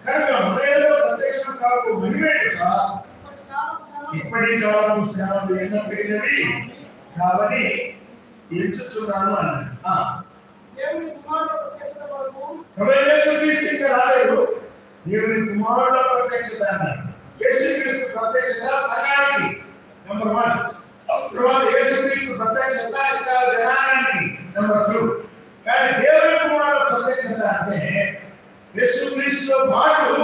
కనుక మన ఎడల ప్రత్యక్షం కావు మహిమేలుగా, ఇప్పటి కాలం శ్రమలు ఎన్నైనవి కాబట్టి ఎంచుతున్నాను అన్నాడు. దేవుని కుమారుడు ప్రత్యక్షత వరకు యేసుక్రీస్తు ఇంకా రాలేదు. దేవుని కుమారుల ప్రత్యక్షత అన్నాడు. యేసుక్రీస్తు ప్రత్యక్షత సంఘానికి నెంబర్ 1. తర్వాత యేసుక్రీస్తు ప్రత్యక్షత ఇస్రాయేల్ జనాంగానికి నెంబర్ 2. కానీ దేవుని కుమారుల ప్రత్యక్షత అంటే యేసుక్రీస్తుతో పాటు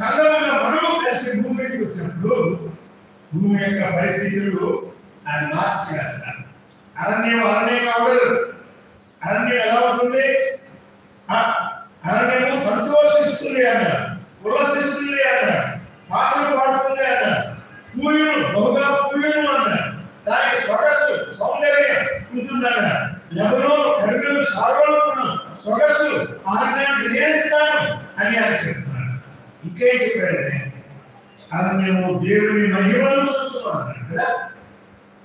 సంఘంగా మనము కలిసి భూమికి వచ్చినప్పుడు భూమి యొక్క పరిస్థితులు ఆయన మార్చేస్తారు. అరణ్యం అరణ్యం కావదు. అరణ్యం ఎలా ఉంటుంది? అరణ్యము సంతోషిస్తుంది అన్నాడు, ఉల్లసిస్తుంది అన్నాడు, పాటలు పాడుతుంది అన్నాడు, పూయులు బహుగా పూయులు అన్నాడు, దానికి సొగసు సౌందర్యం ఉంటుందన్నాడు. లెబనోను కరుణలు సార్వత్రును సొగసు అరణ్యాన్ని నేర్స్తాను అని ఆయన చెప్తున్నాడు. ఇంకేం చెప్పాడంటే అరణ్యము దేవుని మహిమను చూస్తున్నాడు అన్నాడు కదా.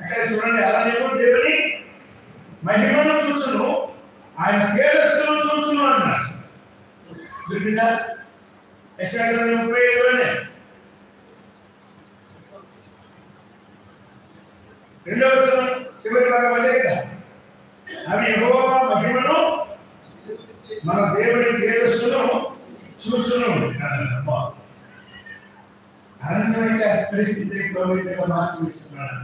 అక్కడ చూడండి, అరణ్యము దేవుని మహిమను చూసును, ఆయన తేజస్సును చూసును అన్నాడు. దొరికిందా? యెషయా 35లోనే రెండవ వచనం చివరి భాగం అదే కదా. అవి యెహోవా మహిమను మన దేవుని తేజస్సును చూసును అన్నాడు. అరణ్యమైన పరిస్థితిని ప్రభుత్వం మార్చిస్తున్నాడు.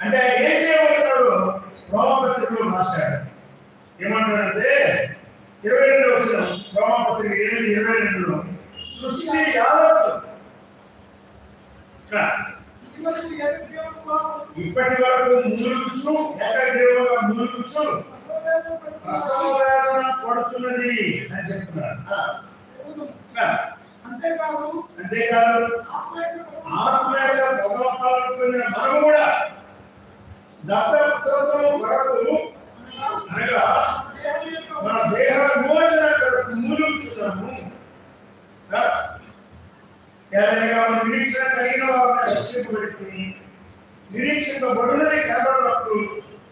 అంటే ఏం చేయబోతున్నాడు? రోమపత్రికలో రాశాడు. ఏమంటాడంటే 22వ వచనం, రోమపత్రిక 8:22లో సృష్టి యావత్తు ఇప్పటి వరకు మూలుగుచు ఏకగ్రీవంగా మూలుగుచు ప్రసవవేదన పడుతున్నది అని చెప్తున్నాడు. అంతేకాదు ఆత్మీయ భగవత్పాలను పొందిన మనం కూడా దత్తపుత్రత్వం వరకు అనగా మన దేహ విమోచన కొరకు మూలుగుచున్నాము. నిరీక్షణ కలిగిన వారిని రక్షింపబడుతుంది. నిరీక్షింపబడినది కనబడినప్పుడు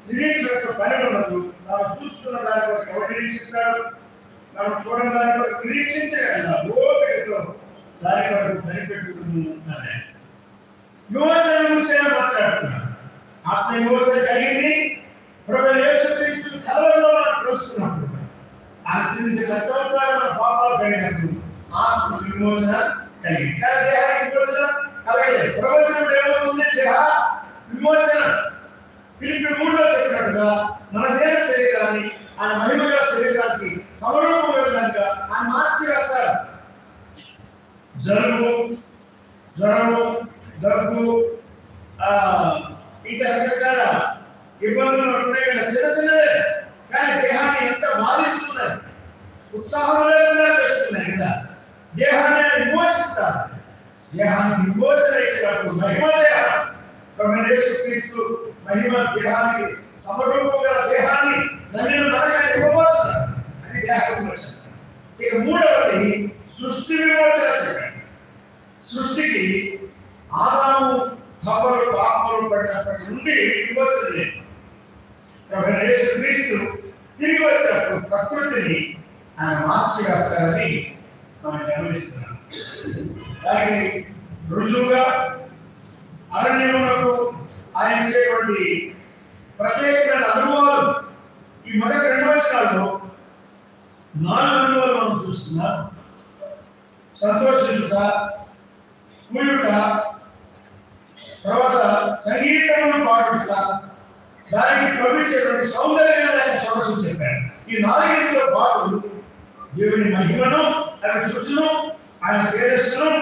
నిరీక్షణతో పని ఉండదు. తాను చూస్తున్న దాని వరకు ఎవరు నిరీక్షిస్తాడు? మనం చూడని దాని వరకు నిరీక్షించగల ఓపికతో దాని వరకు కనిపెట్టుకుని అనే విమోచన గురించి మాట్లాడుతున్నాడు. ఆత్మ విమోచన కలిగింది. ప్రభువైన యేసుక్రీస్తు కలవరలో మనం కలుస్తున్నప్పుడు ఆయన చిందించిన రక్తం ద్వారా మన పాపాలు కడిగినప్పుడు ఆత్మ విమోచన కలిగింది. కానీ దేహానికి విమోచన కలగలేదు. ప్రపంచంలో ఏమవుతుంది? దేహ విమోచన. ఫిలిప్పీ 3లో చెప్పినట్టుగా మన దేహ శరీరాన్ని ఆయన మహిమగల శరీరానికి సమరూపం విధంగా ఆయన మార్చి వేస్తారు. జ్వరము, దగ్గు, ఇంకా రకరకాల ఇబ్బందులు ఉన్నాయి కదా, చిన్నవే కానీ దేహాన్ని ఎంత బాధిస్తున్నాయి, ఉత్సాహం లేకుండా చేస్తున్నాయి కదా. దేహాన్ని విమోచిస్తారు. దేహాన్ని విమోచన ఇచ్చినప్పుడు మహిమ దేహం ప్రభువైన యేసుక్రీస్తు మహిమ దేహానికి సమరూపంగా దేహాన్ని నన్ను నరకాన్ని ఇవ్వబోతున్నారు. అది దేహ విమోచన. ఇక మూడవది సృష్టి విమోచన చెప్పండి. సృష్టికి ఆదాము హవ్వలు పాపములు పడినప్పటి నుండి విమోచన లేదు. ప్రభువైన యేసుక్రీస్తు తిరిగి వచ్చినప్పుడు ప్రకృతిని ఆయన మార్చి వేస్తారని మనం గమనిస్తున్నాం. దానికి రుజువుగా అరణ్యములకు ఆయన ఇచ్చేటువంటి ప్రత్యేకమైన అనుభవాలు ఈ మొదటి 2 వచనాల్లో 4 అనుభవాలు మనం చూస్తున్నాం. సంతోషించుట, కూయుట, తర్వాత సంగీతమును పాడుట, దానికి ప్రవహించేటువంటి సౌందర్యాన్ని ఆయన సొగసు చెప్పాడు. ఈ 4 పాటు దేవుని మహిమను ఆయన చూచును, ఆయన తేజస్సును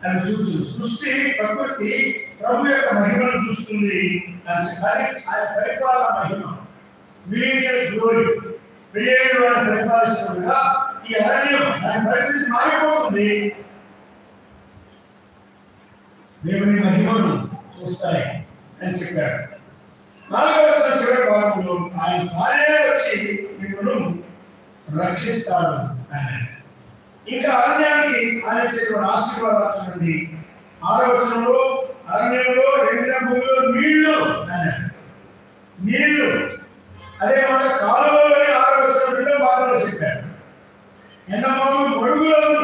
ఆయన చూచును. సృష్టి ప్రకృతి ప్రభు యొక్క మహిమను చూస్తుంది. ఆయన పరిపాలన మహిమ, మిలీనియల్ గ్లోరీ, వెయ్యేళ్ళు ఆయన పరిపాలిస్తుండగా ఈ అరణ్యం ఆయన పరిస్థితి మారిపోతుంది. దేవుని మహిమను చూస్తాయి అని చెప్పాడు. 4వ వచనం చివరి భాగంలో ఆయన తానే వచ్చి మిమ్మల్ని రక్షిస్తాడు అని. ఇంకా అరణ్యానికి ఆయన చెప్పిన ఆశీర్వాదాలు చూడండి. 6వ వచనంలో అరణ్యంలో ఎండిన భూమిలో నీళ్లు అన్నాడు. నీళ్లు అదే మాట కాలువలోని 6వ వచనం 2వ భాగంలో చెప్పాడు. ఎండమావులు మడుగులను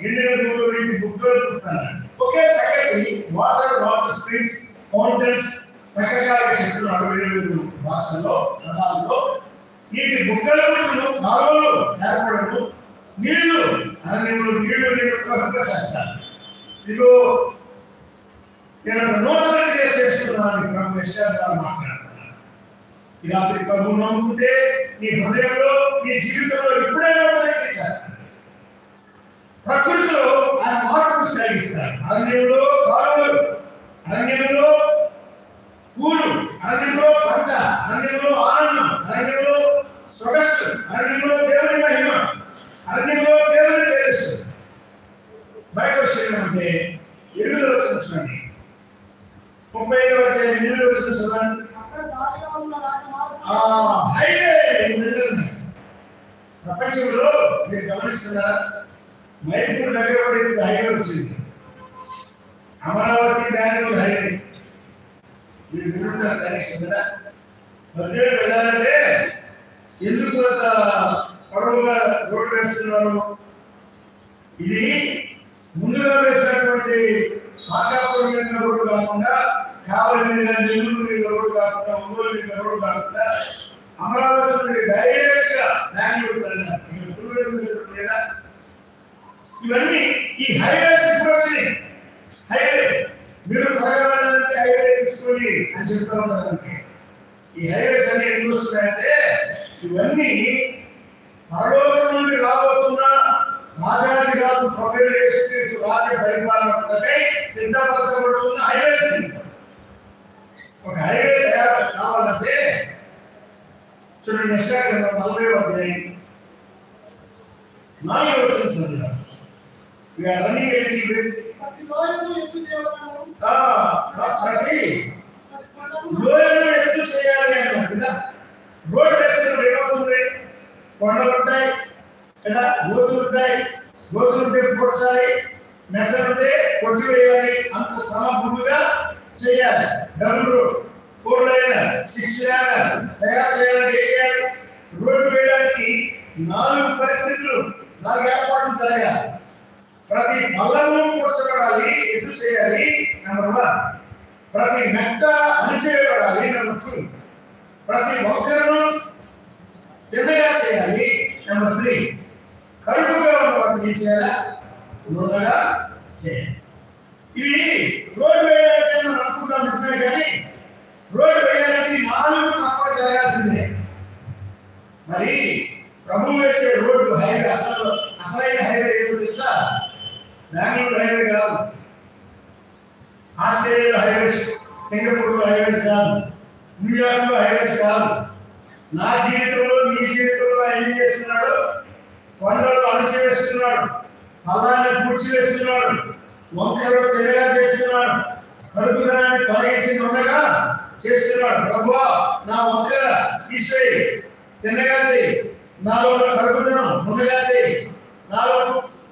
ఎండిన భూమిలో నీటి బుగ్గలు అన్నాడు. ఒకే సంగతి వాటర్ స్ప్రింగ్స్, ఫౌంటైన్స్ రకరకాల చెప్తున్నాడు. 7 భాషల్లో పదాల్లో నీటి బుగ్గల గురించి కాలువలు ఏర్పడము, నీళ్లు అరణ్యంలో నీళ్లు ప్రవహింప చేస్తారు. ఇదిగో నేను నూతన క్రియ చేస్తున్నాను ప్రభు యెషయా ద్వారా మాట్లాడుతున్నాను. ఈ రాత్రి ప్రభువు నమ్ముకుంటే నీ హృదయంలో, నీ జీవితంలో ఇప్పుడే నూతన క్రియ చేస్తాను. ప్రకృతిలో ఆయన మార్పు కలిగిస్తారు. అరణ్యంలో కాలువలు, అరణ్యంలో పూలు, అరణ్యంలో పంట, అరణ్యంలో ఆనందం, అరణ్యంలో సొగస్సు, అరణ్యంలో దేవుని మహిమ, అరణ్యంలో దేవుని తేజస్సు. బయట వచ్చేటంటే 8వ వచనం చూడండి. 35వ అధ్యాయం 8వ వచనం చదవండి. అక్కడ దారిగా ఉన్న రాజమార్గం హైవే విల్డర్నెస్. ప్రపంచంలో మీరు గమనిస్తున్నారా? మైపూర్ దగ్గర పడి హైవే వచ్చింది. అమరావతి బెంగళూరు హైవే మీరు వినుంటారు కనెక్షన్ కదా. మధ్యలో వెళ్ళాలంటే ఎందుకు అంత పొడవుగా రోడ్డు వేస్తున్నారు? ఇది ముందుగా వేసినటువంటి మార్కాపురం మీద రోడ్డు కాకుండా, కావలి మీద, నెల్లూరు మీద రోడ్డు కాకుండా, ఒంగోలు మీద రోడ్డు కాకుండా అమరావతి నుండి డైరెక్ట్ గా బెంగళూరు వెళ్ళాలి లేదా? ఇవన్నీ ఈ హైవేస్ వచ్చినాయి. హైవే మీరు త్వరగా వెళ్ళాలంటే హైవే తీసుకొని అని చెప్తా ఉంటారంటే ఈ హైవేస్ అన్ని ఎందుకు వస్తున్నాయంటే ఇవన్నీ పరలోకం నుండి రాబోతున్న రాజాది రాజు ప్రభువైన యేసుక్రీస్తు రాజ్య పరిపాలన కొరకై సిద్ధపరచబడుతున్న హైవేస్. ఒక హైవే తయారు కావాలంటే చూడండి, యెషయా గ్రంథం 40వ అధ్యాయం 4వ వచనం చదువుదాం. We are running a little bit. ప్రతి లోయను ఎత్తు చేయవలెను. ప్రతి లోయను ఎత్తు చేయాలి అన్నాడు కదా. రోడ్ వేస్తున్నప్పుడు ఏమవుతుంది? కొండలు ఉంటాయి కదా, గోతులు ఉంటాయి. గోతులుంటే పూడ్చాలి, మెట్టలుంటే కొట్టివేయాలి. అంత సమభూమిగా చేయాలి. డబుల్ రోడ్, 4 లైన్, 6 లైన్ తయారు చేయాలంటే ఏం చేయాలి? రోడ్డు వేయడానికి 4 పరిస్థితులు, 4 ఏర్పాట్లు జరగాలి. ప్రతి పల్లము కూర్చబడాలి, ఎత్తు చేయాలి. నెంబర్ 1. ప్రతి మెట్ట అణిచేయబడాలి. నెంబర్ 2. ప్రతి ఒక్కరును తిన్నగా చేయాలి. నెంబర్ 3. కరువుగా ఉన్న వాటిని ఏం చేయాలా? నున్నగా చేయాలి. ఇవి రోడ్డు వేయాలంటే మనం అనుకుంటాం నిజమే, కానీ రోడ్డు వేయాలంటే 4 తప్ప జరగాల్సిందే. మరి ప్రభు వేసే రోడ్డు హైవే అసలైన హైవే ఏదో తెలుసా? బెంగళూరు హైవే కాదు, ఆస్ట్రేలియాలో హైవేస్, సింగపూర్లో హైవేస్ కాదు, న్యూయార్క్లో హైవేస్ కాదు. నా జీవితంలో, నీ జీవితంలో ఆయన ఏం చేస్తున్నాడు? కొండలు అణచివేస్తున్నాడు, పల్లాన్ని పూడ్చివేస్తున్నాడు, వంకలు తిరగా చేస్తున్నాడు, కరుకుదనాన్ని తొలగించి ఉండగా చేస్తున్నాడు. ప్రభువా, నా వంకర తీసేయి, తిన్నగా చేయి, నాలో ఉన్న కరుకుదనం ఉండగా చేయి, నాలో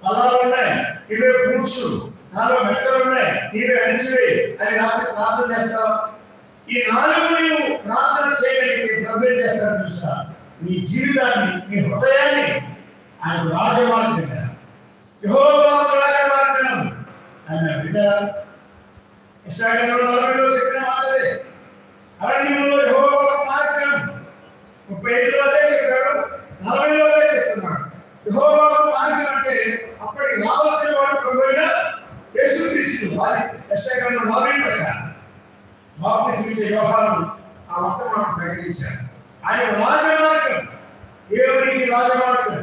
పల్లాలు ఉన్నాయి ఇవే పూడ్చు, నాలో మెట్టలు ఉన్నాయి ఇవే అణిచివేయి అని రాత్రి ప్రార్థన చేస్తావు. ఈ 4 నీవు ప్రార్థన చేయగలిగితే ప్రభు ఏం చేస్తాడు తెలుసా? నీ జీవితాన్ని, నీ హృదయాన్ని ఆయన రాజమార్గంగా, యెహోవా రాజమార్గం ఆయన వింటారా? యెషయా గ్రంథం 40లో చెప్పిన మాటలే. అరణ్యంలో యెహోవా మార్గం 35లో అదే చెప్పాడు, 40లో అదే చెప్తున్నాడు. యెహోవా మార్గం అంటే అప్పటికి రావాల్సిన వాడు ప్రభువైన యేసుక్రీస్తు. వారి యెషయా గ్రంథం 40 ప్రకారం బాప్తిస్మిచ్చే యోహాను ఆ వర్తమానం ప్రకటించారు. ఆయన రాజమార్గం, దేవునికి రాజమార్గం.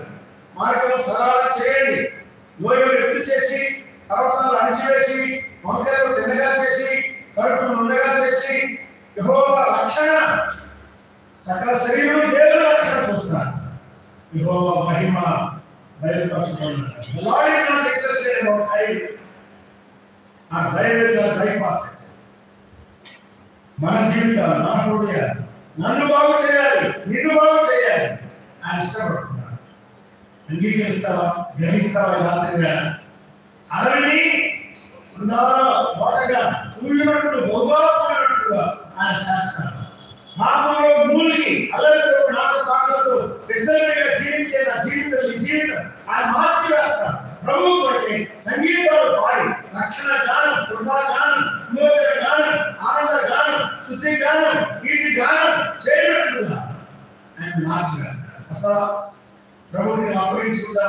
మార్గం సరళం చేయండి, లోయలు ఎత్తు చేసి, పర్వతాలు అణిచివేసి, వంకలు తిన్నగా చేసి, కడుపు నుండగా చేసి, యెహోవా రక్షణ, సకల శరీరం దేవుని రక్షణ చూస్తారు. యెహోవా మహిమ బయలుపరచబడుతుంది. The Lord is not interested about highways. Our highways are bypassed. మన జీవితాలు, మన హృదయాలు నన్ను బాగు చేయాలి, నిన్ను బాగు చేయాలి ఆయన ఇష్టపడుతున్నాడు. అంగీకరిస్తావా? గ్రహిస్తావా? రాత్రిగా అడవిని తోటగా కూలినట్లు, బహుగా కూలినట్లుగా ఆయన చేస్తాడు. పాపంలో మూలికి అల్లరితో, నాటకాలతో రిజర్వేగా జీవించే నా జీవితం, నీ జీవితం ఆయన మార్చి వేస్తాడు. ప్రభువు కొరకే సంగీతాలు పాడి రక్షణ గానం, కృపా గానం, విమోచన గానం, ఆనంద గానం, స్తుతి గానం, కీర్తి గానం చేయనట్లుగా ఆయన మార్చి వేస్తాడు. అసలు ప్రభువుని అప్పగించుకుంటా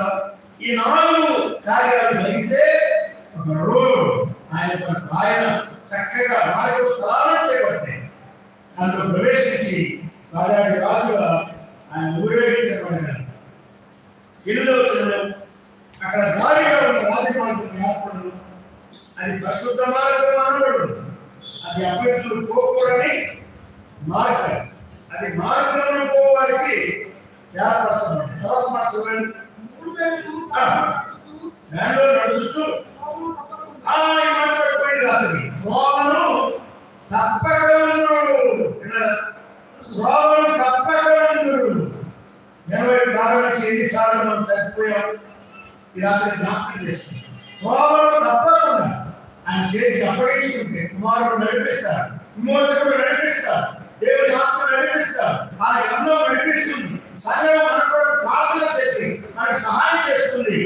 ఈ 4 కార్యాలు జరిగితే ఒక రోజు ఆయన చక్కగా మార్గం సరళం చేయబడితే దాంట్లో ప్రవేశించి రాజాది రాజుగా ఆయన ఊరేగించబడినారు. 8వ వచనంలో అక్కడ దారిగా ఉన్న రాజమార్గం ఏర్పడను, అది పరిశుద్ధ మార్గం అనబడు, అది అపవిత్రులు పోకూడని మార్గం. అది మార్గంలో పోవారికి ఏర్పరచడం. తర్వాత మాట చూడండి. దానిలో నడుచుచు ఈ మాట పెట్టుకోండి. రాత్రి త్రోవను తప్పకలందరూ, త్రోవను తప్పకలందరూ. 80 నుంచి ఎన్నిసార్లు మనం తప్పిపోయాం ఈ రాత్రి జ్ఞాపకం చేస్తుంది. త్రోవను తప్పకుండా ఆయన చేసి అప్పగించుకుంటే కుమారుడు నడిపిస్తారు, విమోచకుడు నడిపిస్తారు, దేవుడి ఆత్మ నడిపిస్తారు. ఆయన ఎన్నో నడిపిస్తుంది. సంఘం మనకు ప్రార్థన చేసి మనకు సహాయం చేస్తుంది.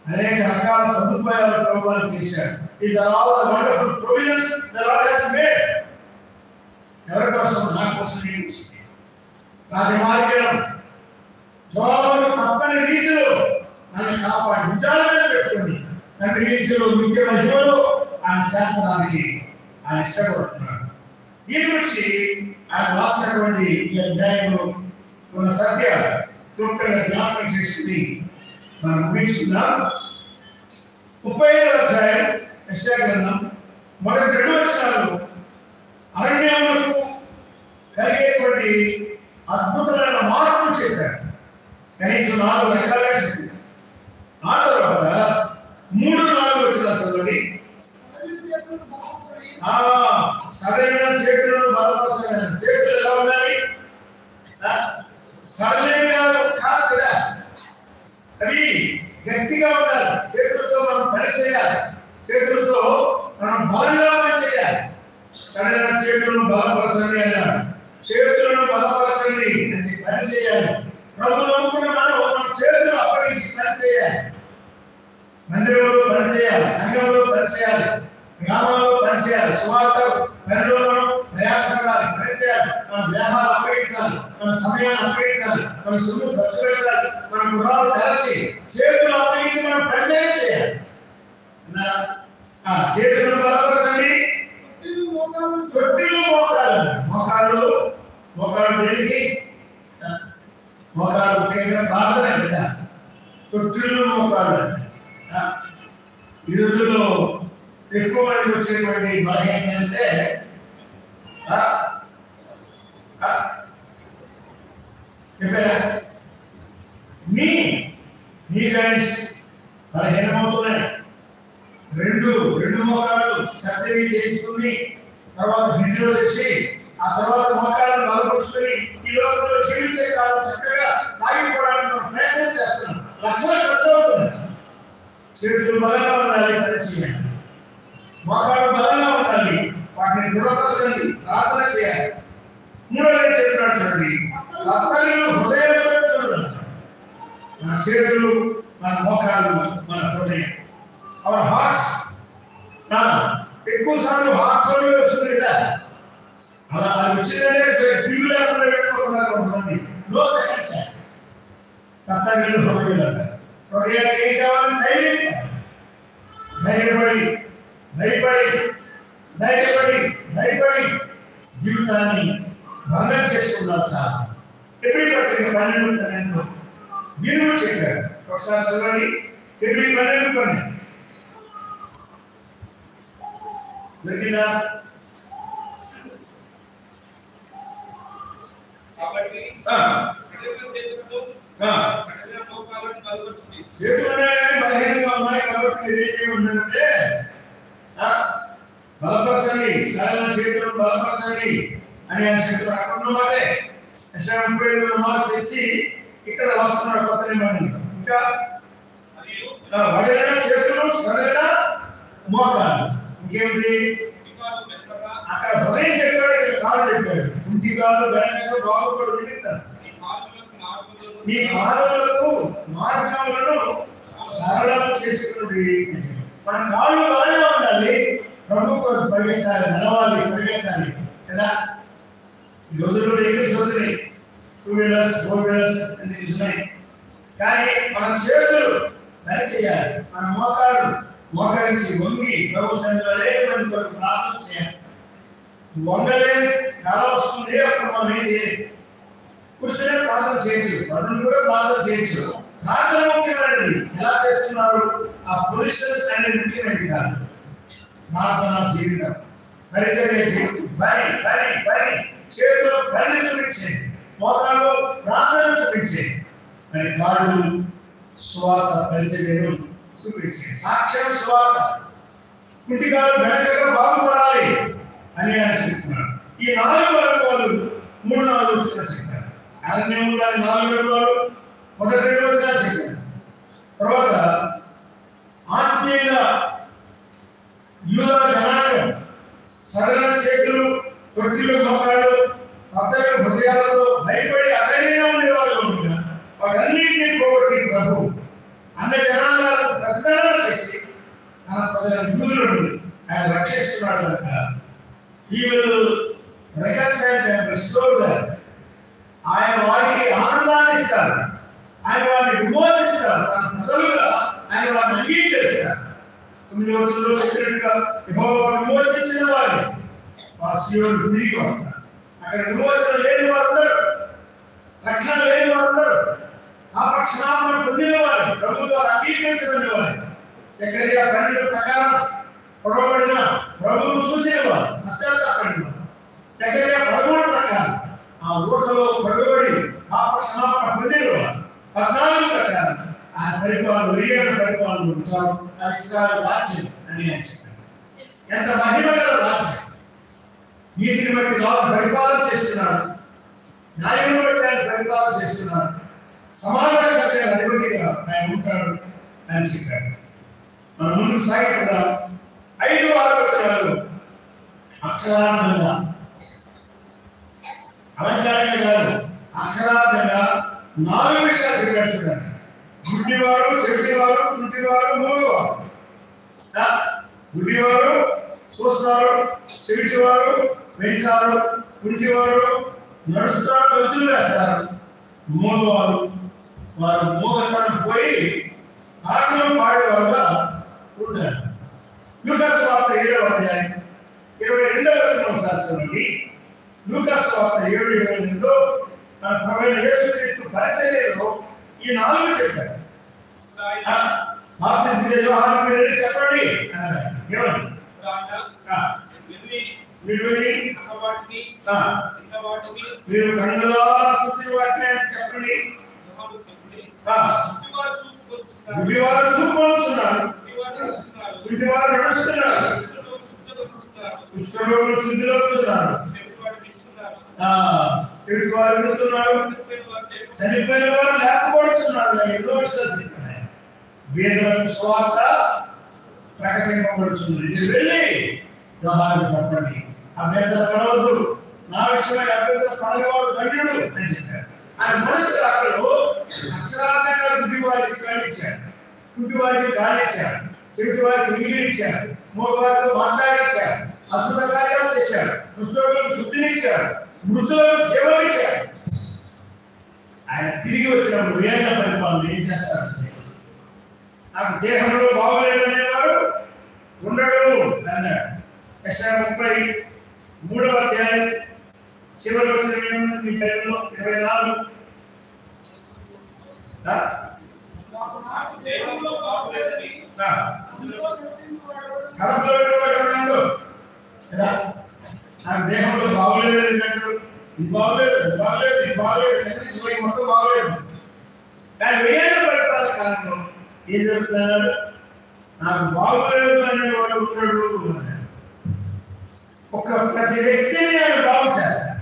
అనేక రకాల సదుపాయాలు ప్రభుత్వం చేశారు. These are all the wonderful provisions the Lord has made. ఎవరి కోసం? నా కోసం. రాజమార్గం త్రోవను తప్పని రీతిలో నన్ను కాపాడి విచారణ పెట్టుకుని తండ్రి రీతిలో నిత్య మహిమలో ఆయన చేర్చడానికి ఆయన ఇష్టపడుతున్నాడు. ఈ గురించి ఆయన రాసినటువంటి ఈ అధ్యాయంలో ఉన్న సత్యాలు క్లుప్తంగా జ్ఞాపకం చేసుకుని మనం ముగించుకుందాం. 35వ అధ్యాయం యెషయా గ్రంథం మొదటి 2 వచనాలు అరణ్యములకు కలిగేటువంటి అద్భుతమైన మార్పులు చెప్పారు. కనీసం 4 రకాలుగా చెప్పారు. ఆ తర్వాత 3-4 వచనాలు చదవండి. సరైన చేతులను బలపరచాలి. చేతులు ఎలా ఉండాలి? సరైనగా కాదు కదా, అవి గట్టిగా ఉండాలి. చేతులతో మనం పని చేయాలి, చేతులతో మనం బలంగా పని చేయాలి. సరైన చేతులను బలపరచండి అన్నాడు. చేతులను బలపరచండి అని పని చేయాలి. ప్రభువు నమ్ముకున్న మనం మన చేతులు అప్పగించి పని చేయాలి. మందిరంలో పని చేయాలి, సంఘంలో పని చేయాలి, గ్రామంలో పని చేయాలి, సువార్త పనిలో మనం ప్రయాసపడాలి, పని చేయాలి. మన దేహాలు అప్పగించాలి, మన సమయాన్ని అప్పగించాలి, మన సొమ్ము ఖర్చు పెట్టాలి, మన గృహాలు తెరచి చేతులు అప్పగించి మనం పని చేయాలి. చేతులను బలపరచండి. తొట్టిలు మోకాళ్ళు దేనికి? మోకాళ్ళు ముఖ్యంగా ప్రార్థన కదా. తొట్టిలు మోకాళ్ళు. ఈ రోజుల్లో ఎక్కువ మంది వచ్చేటువంటి బాగా ఏంటంటే చెప్పారా, నీ జాయింట్స్ బలహీనమవుతున్నాయి. రెండు మోకాళ్ళు సర్జరీ చేయించుకుని తర్వాత ఫిజియో చేసి ఆ తర్వాత మోకాళ్ళను బలపరుచుకుని ఈ లోకంలో జీవించే కాలం చక్కగా సాగిపోవడానికి మనం ప్రయత్నం చేస్తున్నాం. లక్షలు ఖర్చు అవుతుంది. చేతులు బలంగా ఉండాలి, పని చేయాలి. మోకాళ్ళు బలంగా ఉండాలి, వాటిని దృఢపరచండి, ప్రార్థన చేయాలి. 3వది చెప్పినట్టు హృదయంలో మన చేతులు, మన మోకాళ్ళు, మన హృదయం. Our hearts. ఎక్కువ సార్లు హార్ట్ ఫెయిల్యూర్ వస్తుంది కదా, అలా అది వచ్చిందంటే దిగులు లేకుండా వెళ్ళిపోతున్నారు కొంతమంది. No second chance. తత్తగిళ్ళు హృదయం. హృదయానికి ఏం కావాలి? భయపడి జీవితాన్ని భంగం చేసుకున్నారు. చాలా ఎప్పుడు పత్రిక 12 దీని చెప్పారు. ఒకసారి చదవండి. ఎప్పుడు 12 దొరికిందా? చేతులనే బలహీనంగా ఉన్నాయి కాబట్టి ఏమంటారంటే బలపరచండి, సరైన చేతులను బలపరచండి అని ఆయన చెప్తున్నారు. అక్కడ ఉన్నమాటే యెషయా 35 మాట తెచ్చి ఇక్కడ వస్తున్నాడు కొత్త నిబంధన. ఇంకా వడిన చేతులు, సరైన మోకాలు. ఇంకేమిటి? అక్కడ హృదయం చెప్పాడు, ఇక్కడ కాలు చెప్పాడు. ఇంటి కాలు గణంగా బాగుపడు వింటారు. మీ పాదములకు మార్గములను సరళం చేసుకుని మన కాళ్ళు బాగా ఉండాలి. ప్రభు కొరకు పరిగెత్తాలి, నడవాలి, పరిగెత్తాలి కదా. ఈ రోజుల్లో వెహికల్స్ వచ్చినాయి, 2 వీలర్స్ 4 వీలర్స్ అన్ని ఉన్నాయి. కానీ మన చేతులు పని చేయాలి. మన మోకాళ్ళు మోకరించి వంగి ప్రభు సన్నిధిలో ప్రార్థన చేయాలి. వంగలేని కాలం వస్తుంది, అప్పుడు మనం ఏం చేయాలి? కూర్చొని ప్రార్థన చేయొచ్చు, పనులు కూడా ప్రార్థన చేయొచ్చు. ప్రార్థన ముఖ్యమైనది. ఎలా చేస్తున్నారు? ఆ పొజిషన్స్ అనేది ముఖ్యమైనది కాదు. ప్రార్థన జీవితం, పరిచర్య జీవితం, పని చేతులు పని చూపించేది, మోకాళ్ళు ప్రార్థన చూపించేది, మరి కాళ్ళు స్వార్థ పరిచర్యను చూపించేది. సాక్ష్యం స్వార్థ, కుంటికాలు వెనకగా బాగుపడాలి అని ఆయన చెప్తున్నాడు. ఈ 4 అనుభవాలు 3-4 వచనాలు చెప్పారు. అరణ్యంలో 4 అనుభవాలు మొదటి 2 వచనాలు చెప్పారు. తర్వాత ఆత్మీయ యూదా జనాంగం సరళ చేతులు, తొట్టిలు మోకాళ్ళు, అతని హృదయాలతో భయపడి అధైర్యంగా ఉండేవాళ్ళు ఉండగా వాటన్నింటినీ పోగొట్టి ప్రభు అన్ని జనాంగాలకు ప్రతిదానం చేసి తన ప్రజల యూదులను ఆయన రక్షిస్తున్నాడు కనుక he will reconcile them, restore them. ఆయన వారికి ఆనందాన్ని ఇస్తారు, ఆయన వారిని విమోచిస్తారు, తన ప్రజలుగా ఆయన వారిని అంగీకరిస్తారు. 9వ వచనంలో చెప్పినట్టుగా యెహోవా విమోచించిన వారు వారు సీయోనుకు తిరిగి వస్తారు. అక్కడ విమోచన లేని వారు ఉన్నారు, రక్షణ లేని వారు ఉన్నారు, ఆ పక్షనామం పొందిన వారు, ప్రభు ద్వారా అంగీకరించబడిన వారు, జకర్యా 12 ప్రకారం పొడవబడిన ప్రభువును చూసిన వారు, పశ్చాత్తాపడిన వారు, జకర్యా 13 ప్రకారం ఆ ఊటలో పడబడి ఆ పక్షనామం పొందిన వారు, 14 ప్రకారం ఆయన పరిపాలన వెయ్యేళ్ళ పరిపాలన ఉంటారు. ఇశ్రాయేలు రాజ్యం అని ఆయన చెప్పారు. ఎంత మహిమగల రాజ్యం! నీతిని బట్టి రాజు పరిపాలన చేస్తున్నాడు, న్యాయం బట్టి ఆయన పరిపాలన చేస్తున్నాడు, సమాధానకర్త అధిపతిగా ఆయన ఉంటాడు అని చెప్పాడు. మనం ముందుకు సాగిపోదా 5-6 వచనాలు అక్షరార్థంగా, అలంకారంగా కాదు, అక్షరార్థంగా 4 విషయాలు చెప్పాడు. చూడండి, గుడ్డివారు, చెవిటివారు, కుంటివారు, మూగవారు. గుడ్డివారు చూస్తారు, చెవిటివారు వింటారు, కుంటివారు నడుస్తారు, గంతులు వేస్తారు, మూగవారు వారు మూగతనం పోయి ఆటలు పాడేవారుగా ఉంటారు. లూకా సువార్త 7వ అధ్యాయం 22వ వచనం ఒకసారి చదవండి. లూకా సువార్త 7:22 మన ప్రభువైన యేసుక్రీస్తు పరిచర్యలో ఈ 4 చెప్పారు. బాప్తిస్మం యోహాను మీరు చెప్పండి అన్నారు. ఏమని? మీరు కన్నులారా చూసిన వాటిని చెప్పండి. గుడ్డివారు చూపు పొందుతున్నారు, గుడ్డివారు నడుస్తున్నారు, కుష్ఠరోగులు శుద్ధిలో వస్తున్నారు, చెవిటివారు వింటున్నారు, చనిపోయిన వారు లేకపోతున్నారు. ఎన్నో విషయాలు చెప్పినాయి. వేదం స్వార్థ ప్రకటింపబడుతుంది. ఇది వెళ్ళి యోహానుకు చెప్పండి, అభ్యంతర పడవద్దు, నా విషయమైన అభ్యంతర పడేవాడు ధన్యుడు అని చెప్పారు. ఆయన మనసు అక్కడలో అక్షరార్థంగా గుడ్డివారికి కళ్ళిచ్చారు, గుడ్డివారికి గాలిచ్చారు, చెవిటివారికి వినికిడిచ్చారు, మూగవారితో మాట్లాడించారు, అద్భుత కార్యాలు చేశారు, కుష్ఠరోగులకు శుద్ధినిచ్చారు, మృతులకు జీవమిచ్చారు. ఆయన తిరిగి వచ్చినప్పుడు వేద పరిపాలన ఏం చేస్తారు? నాకు దేహంలో బాగోలేదనేవాడు ఉండడు అన్నాడు. యెషయా 33వ అధ్యాయం చివరి వచనం ఈ టైంలో 24 నాకు దేహంలో బాగోలేదు అన్నాడు. ఇది బాగోలేదు, అది బాగోలేదు, ఇది బాగోలేదు, మొత్తం బాగోలేదు. కానీ వేద పరిపాలన కాలంలో ఏం చెప్తున్నాడు? నాకు బాగోలేదు అనేవాడు ఉన్నాడు. ప్రతి వ్యక్తిని ఆయన బాగు చేస్తాడు.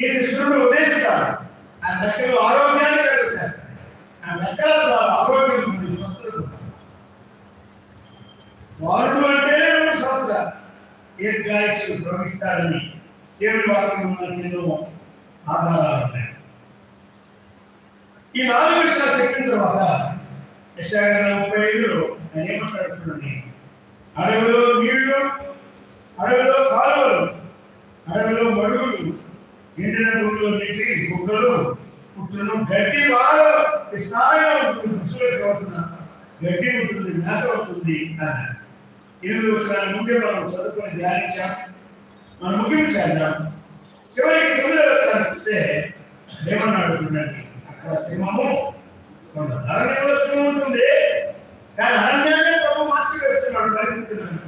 ఇది సూర్యుడు ఉదయిస్తాడు, ఆ లెక్కలు ఆరోగ్యాన్ని కలిగి చేస్తాడు, ఆ లెక్కల ద్వారా ఆరోగ్యం వస్తుంది. వారుడు అంటేనే 3 సంవత్సరాలు దీర్ఘాయుష్షు భ్రమిస్తాడని దేవుని వాక్యం మనకి ఎన్నో ఆధారాలు ఉన్నాయి. ఈ 4 విషయాలు చెప్పిన తర్వాత యెషయా 35లో ఆయన ఏమంటాడు చూడండి. అడవిలో నీళ్లు, అడవిలో కాలువలు, అడవిలో మడుగులు, ఎండిన భూమిలో నీటి బుగ్గలు పుట్టును, గడ్డి బాగా విస్తారంగా ఉంటుంది, పశువులకు కావాల్సిన గడ్డి ఉంటుంది, మేత ఉంటుంది అన్నాడు. 8 వచనాలు ముందే మనం చదువుకొని ధ్యానించాం. మనం ముగించాం. చివరికి 9వ వచనానికి వస్తే ఏమన్నాడు చూడండి. అక్కడ సింహము, అరణ్యంలో సింహం ఉంటుంది, కానీ అరణ్యాన్ని ప్రభు మార్చి వేస్తున్నాడు పరిస్థితి కనుక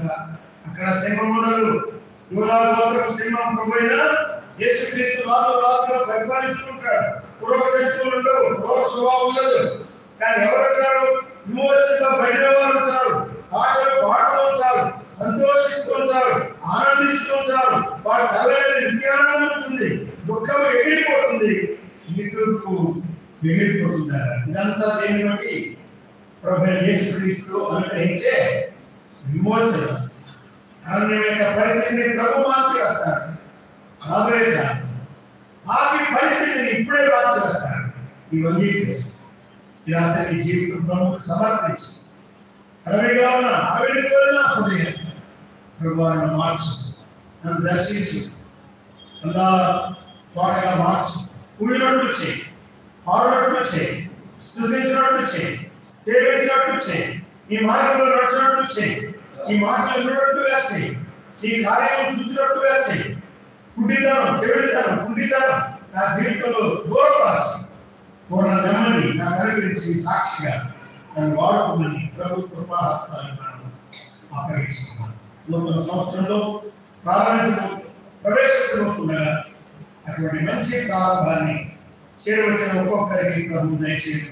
అక్కడ సింహం ఉండదు. యూదా గోత్రపు సింహం ప్రభు అయిన యేసుక్రీస్తు రాజుగా పరిపాలిస్తుంటాడు. పురోగతిస్తులు ఉండవు, పురోగ స్వభావం ఉండదు. కానీ ఎవరుంటారు? విమోచనగా బయట వారు ఉంటారు, పాటలు పాడుతూ ఉంటారు, సంతోషిస్తూ ఉంటారు, ఆనందిస్తూ ఉంటారు. వారి తల్లని నిత్యానందం ఉంటుంది, దుఃఖం ఎగిరిపోతుంది, నిద్రకు ఎగిరిపోతున్నారు. ఇదంతా దేని బట్టి? ప్రభువైన యేసుక్రీస్తు అనుగ్రహించే విమోచన. అరణ్యం యొక్క పరిస్థితిని ప్రభు మార్చివేస్తాడు. రాబోయే కాలం ఆపి పరిస్థితిని ఇప్పుడే మార్చివేస్తాడు. ఇవన్నీ చేస్తాడు. ఈ రాత్రి జీవితం ప్రభువుకు సమర్పించి అడవిగా ఉన్న అడవిలో హృదయం ప్రభు నన్ను మార్చు, నన్ను దర్శించు, అందాల తోటగా మార్చు, కూడినట్లు చేయి, పాడినట్లు చేయి, స్తుతించినట్లు చేయి, సేవించినట్లు చేయి, ఈ మార్గంలో నడిచినట్లు చేయి, ఈ మాటలు విన్నట్టుగా చేయి, ఈ కార్యాలను చూసినట్టుగా చేయి. కుంటితనం, చెవిడితనం, కుంటితనం నా జీవితంలో దూరపరచి పూర్ణ నెమ్మది నాకు అనుగ్రహించి సాక్షిగా నన్ను వాడుకోమని ప్రభు కృపాహస్తాలను మనం అప్పగించుకున్నాను. నూతన సంవత్సరంలో ప్రవేశించబోతుండగా అటువంటి మంచి ప్రారంభాన్ని చేరవచ్చిన ఒక్కొక్కరికి ప్రభు దయచేయక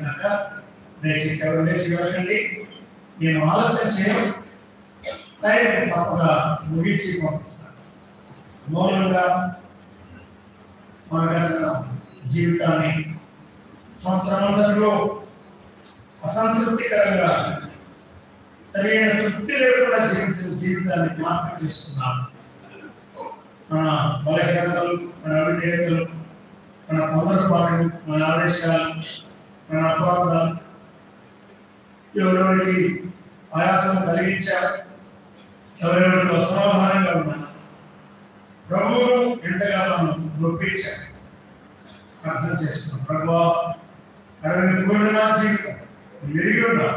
దయచేసి ఎవరు లేచి వెళ్ళండి. నేను ఆలస్యం చేయను, టైంకి తప్పగా ముగించి పంపిస్తాను. మౌనంగా మన గత జీవితాన్ని సంవత్సరాంతంలో అసంతృప్తికరంగా సరైన తృప్తి లేకుండా జీవించిన జీవితాన్ని జ్ఞాపకం చేస్తున్నాను. మన బలహీనతలు, మన అవిధేయతలు, మన తొందరపాట్లు, మన ఆదేశాలు, మన అపరాధాలు ఎవరెవరికి ఆయాసం కలిగించారు, ఎవరెవరితో అసమాధానంగా ఉన్నారు, ప్రభువును ఎంతగా మనం నొప్పించారు అర్థం చేస్తున్నాం. ప్రభువా, అడవిని కోరిన నా జీవితం విరిగి ఉన్నా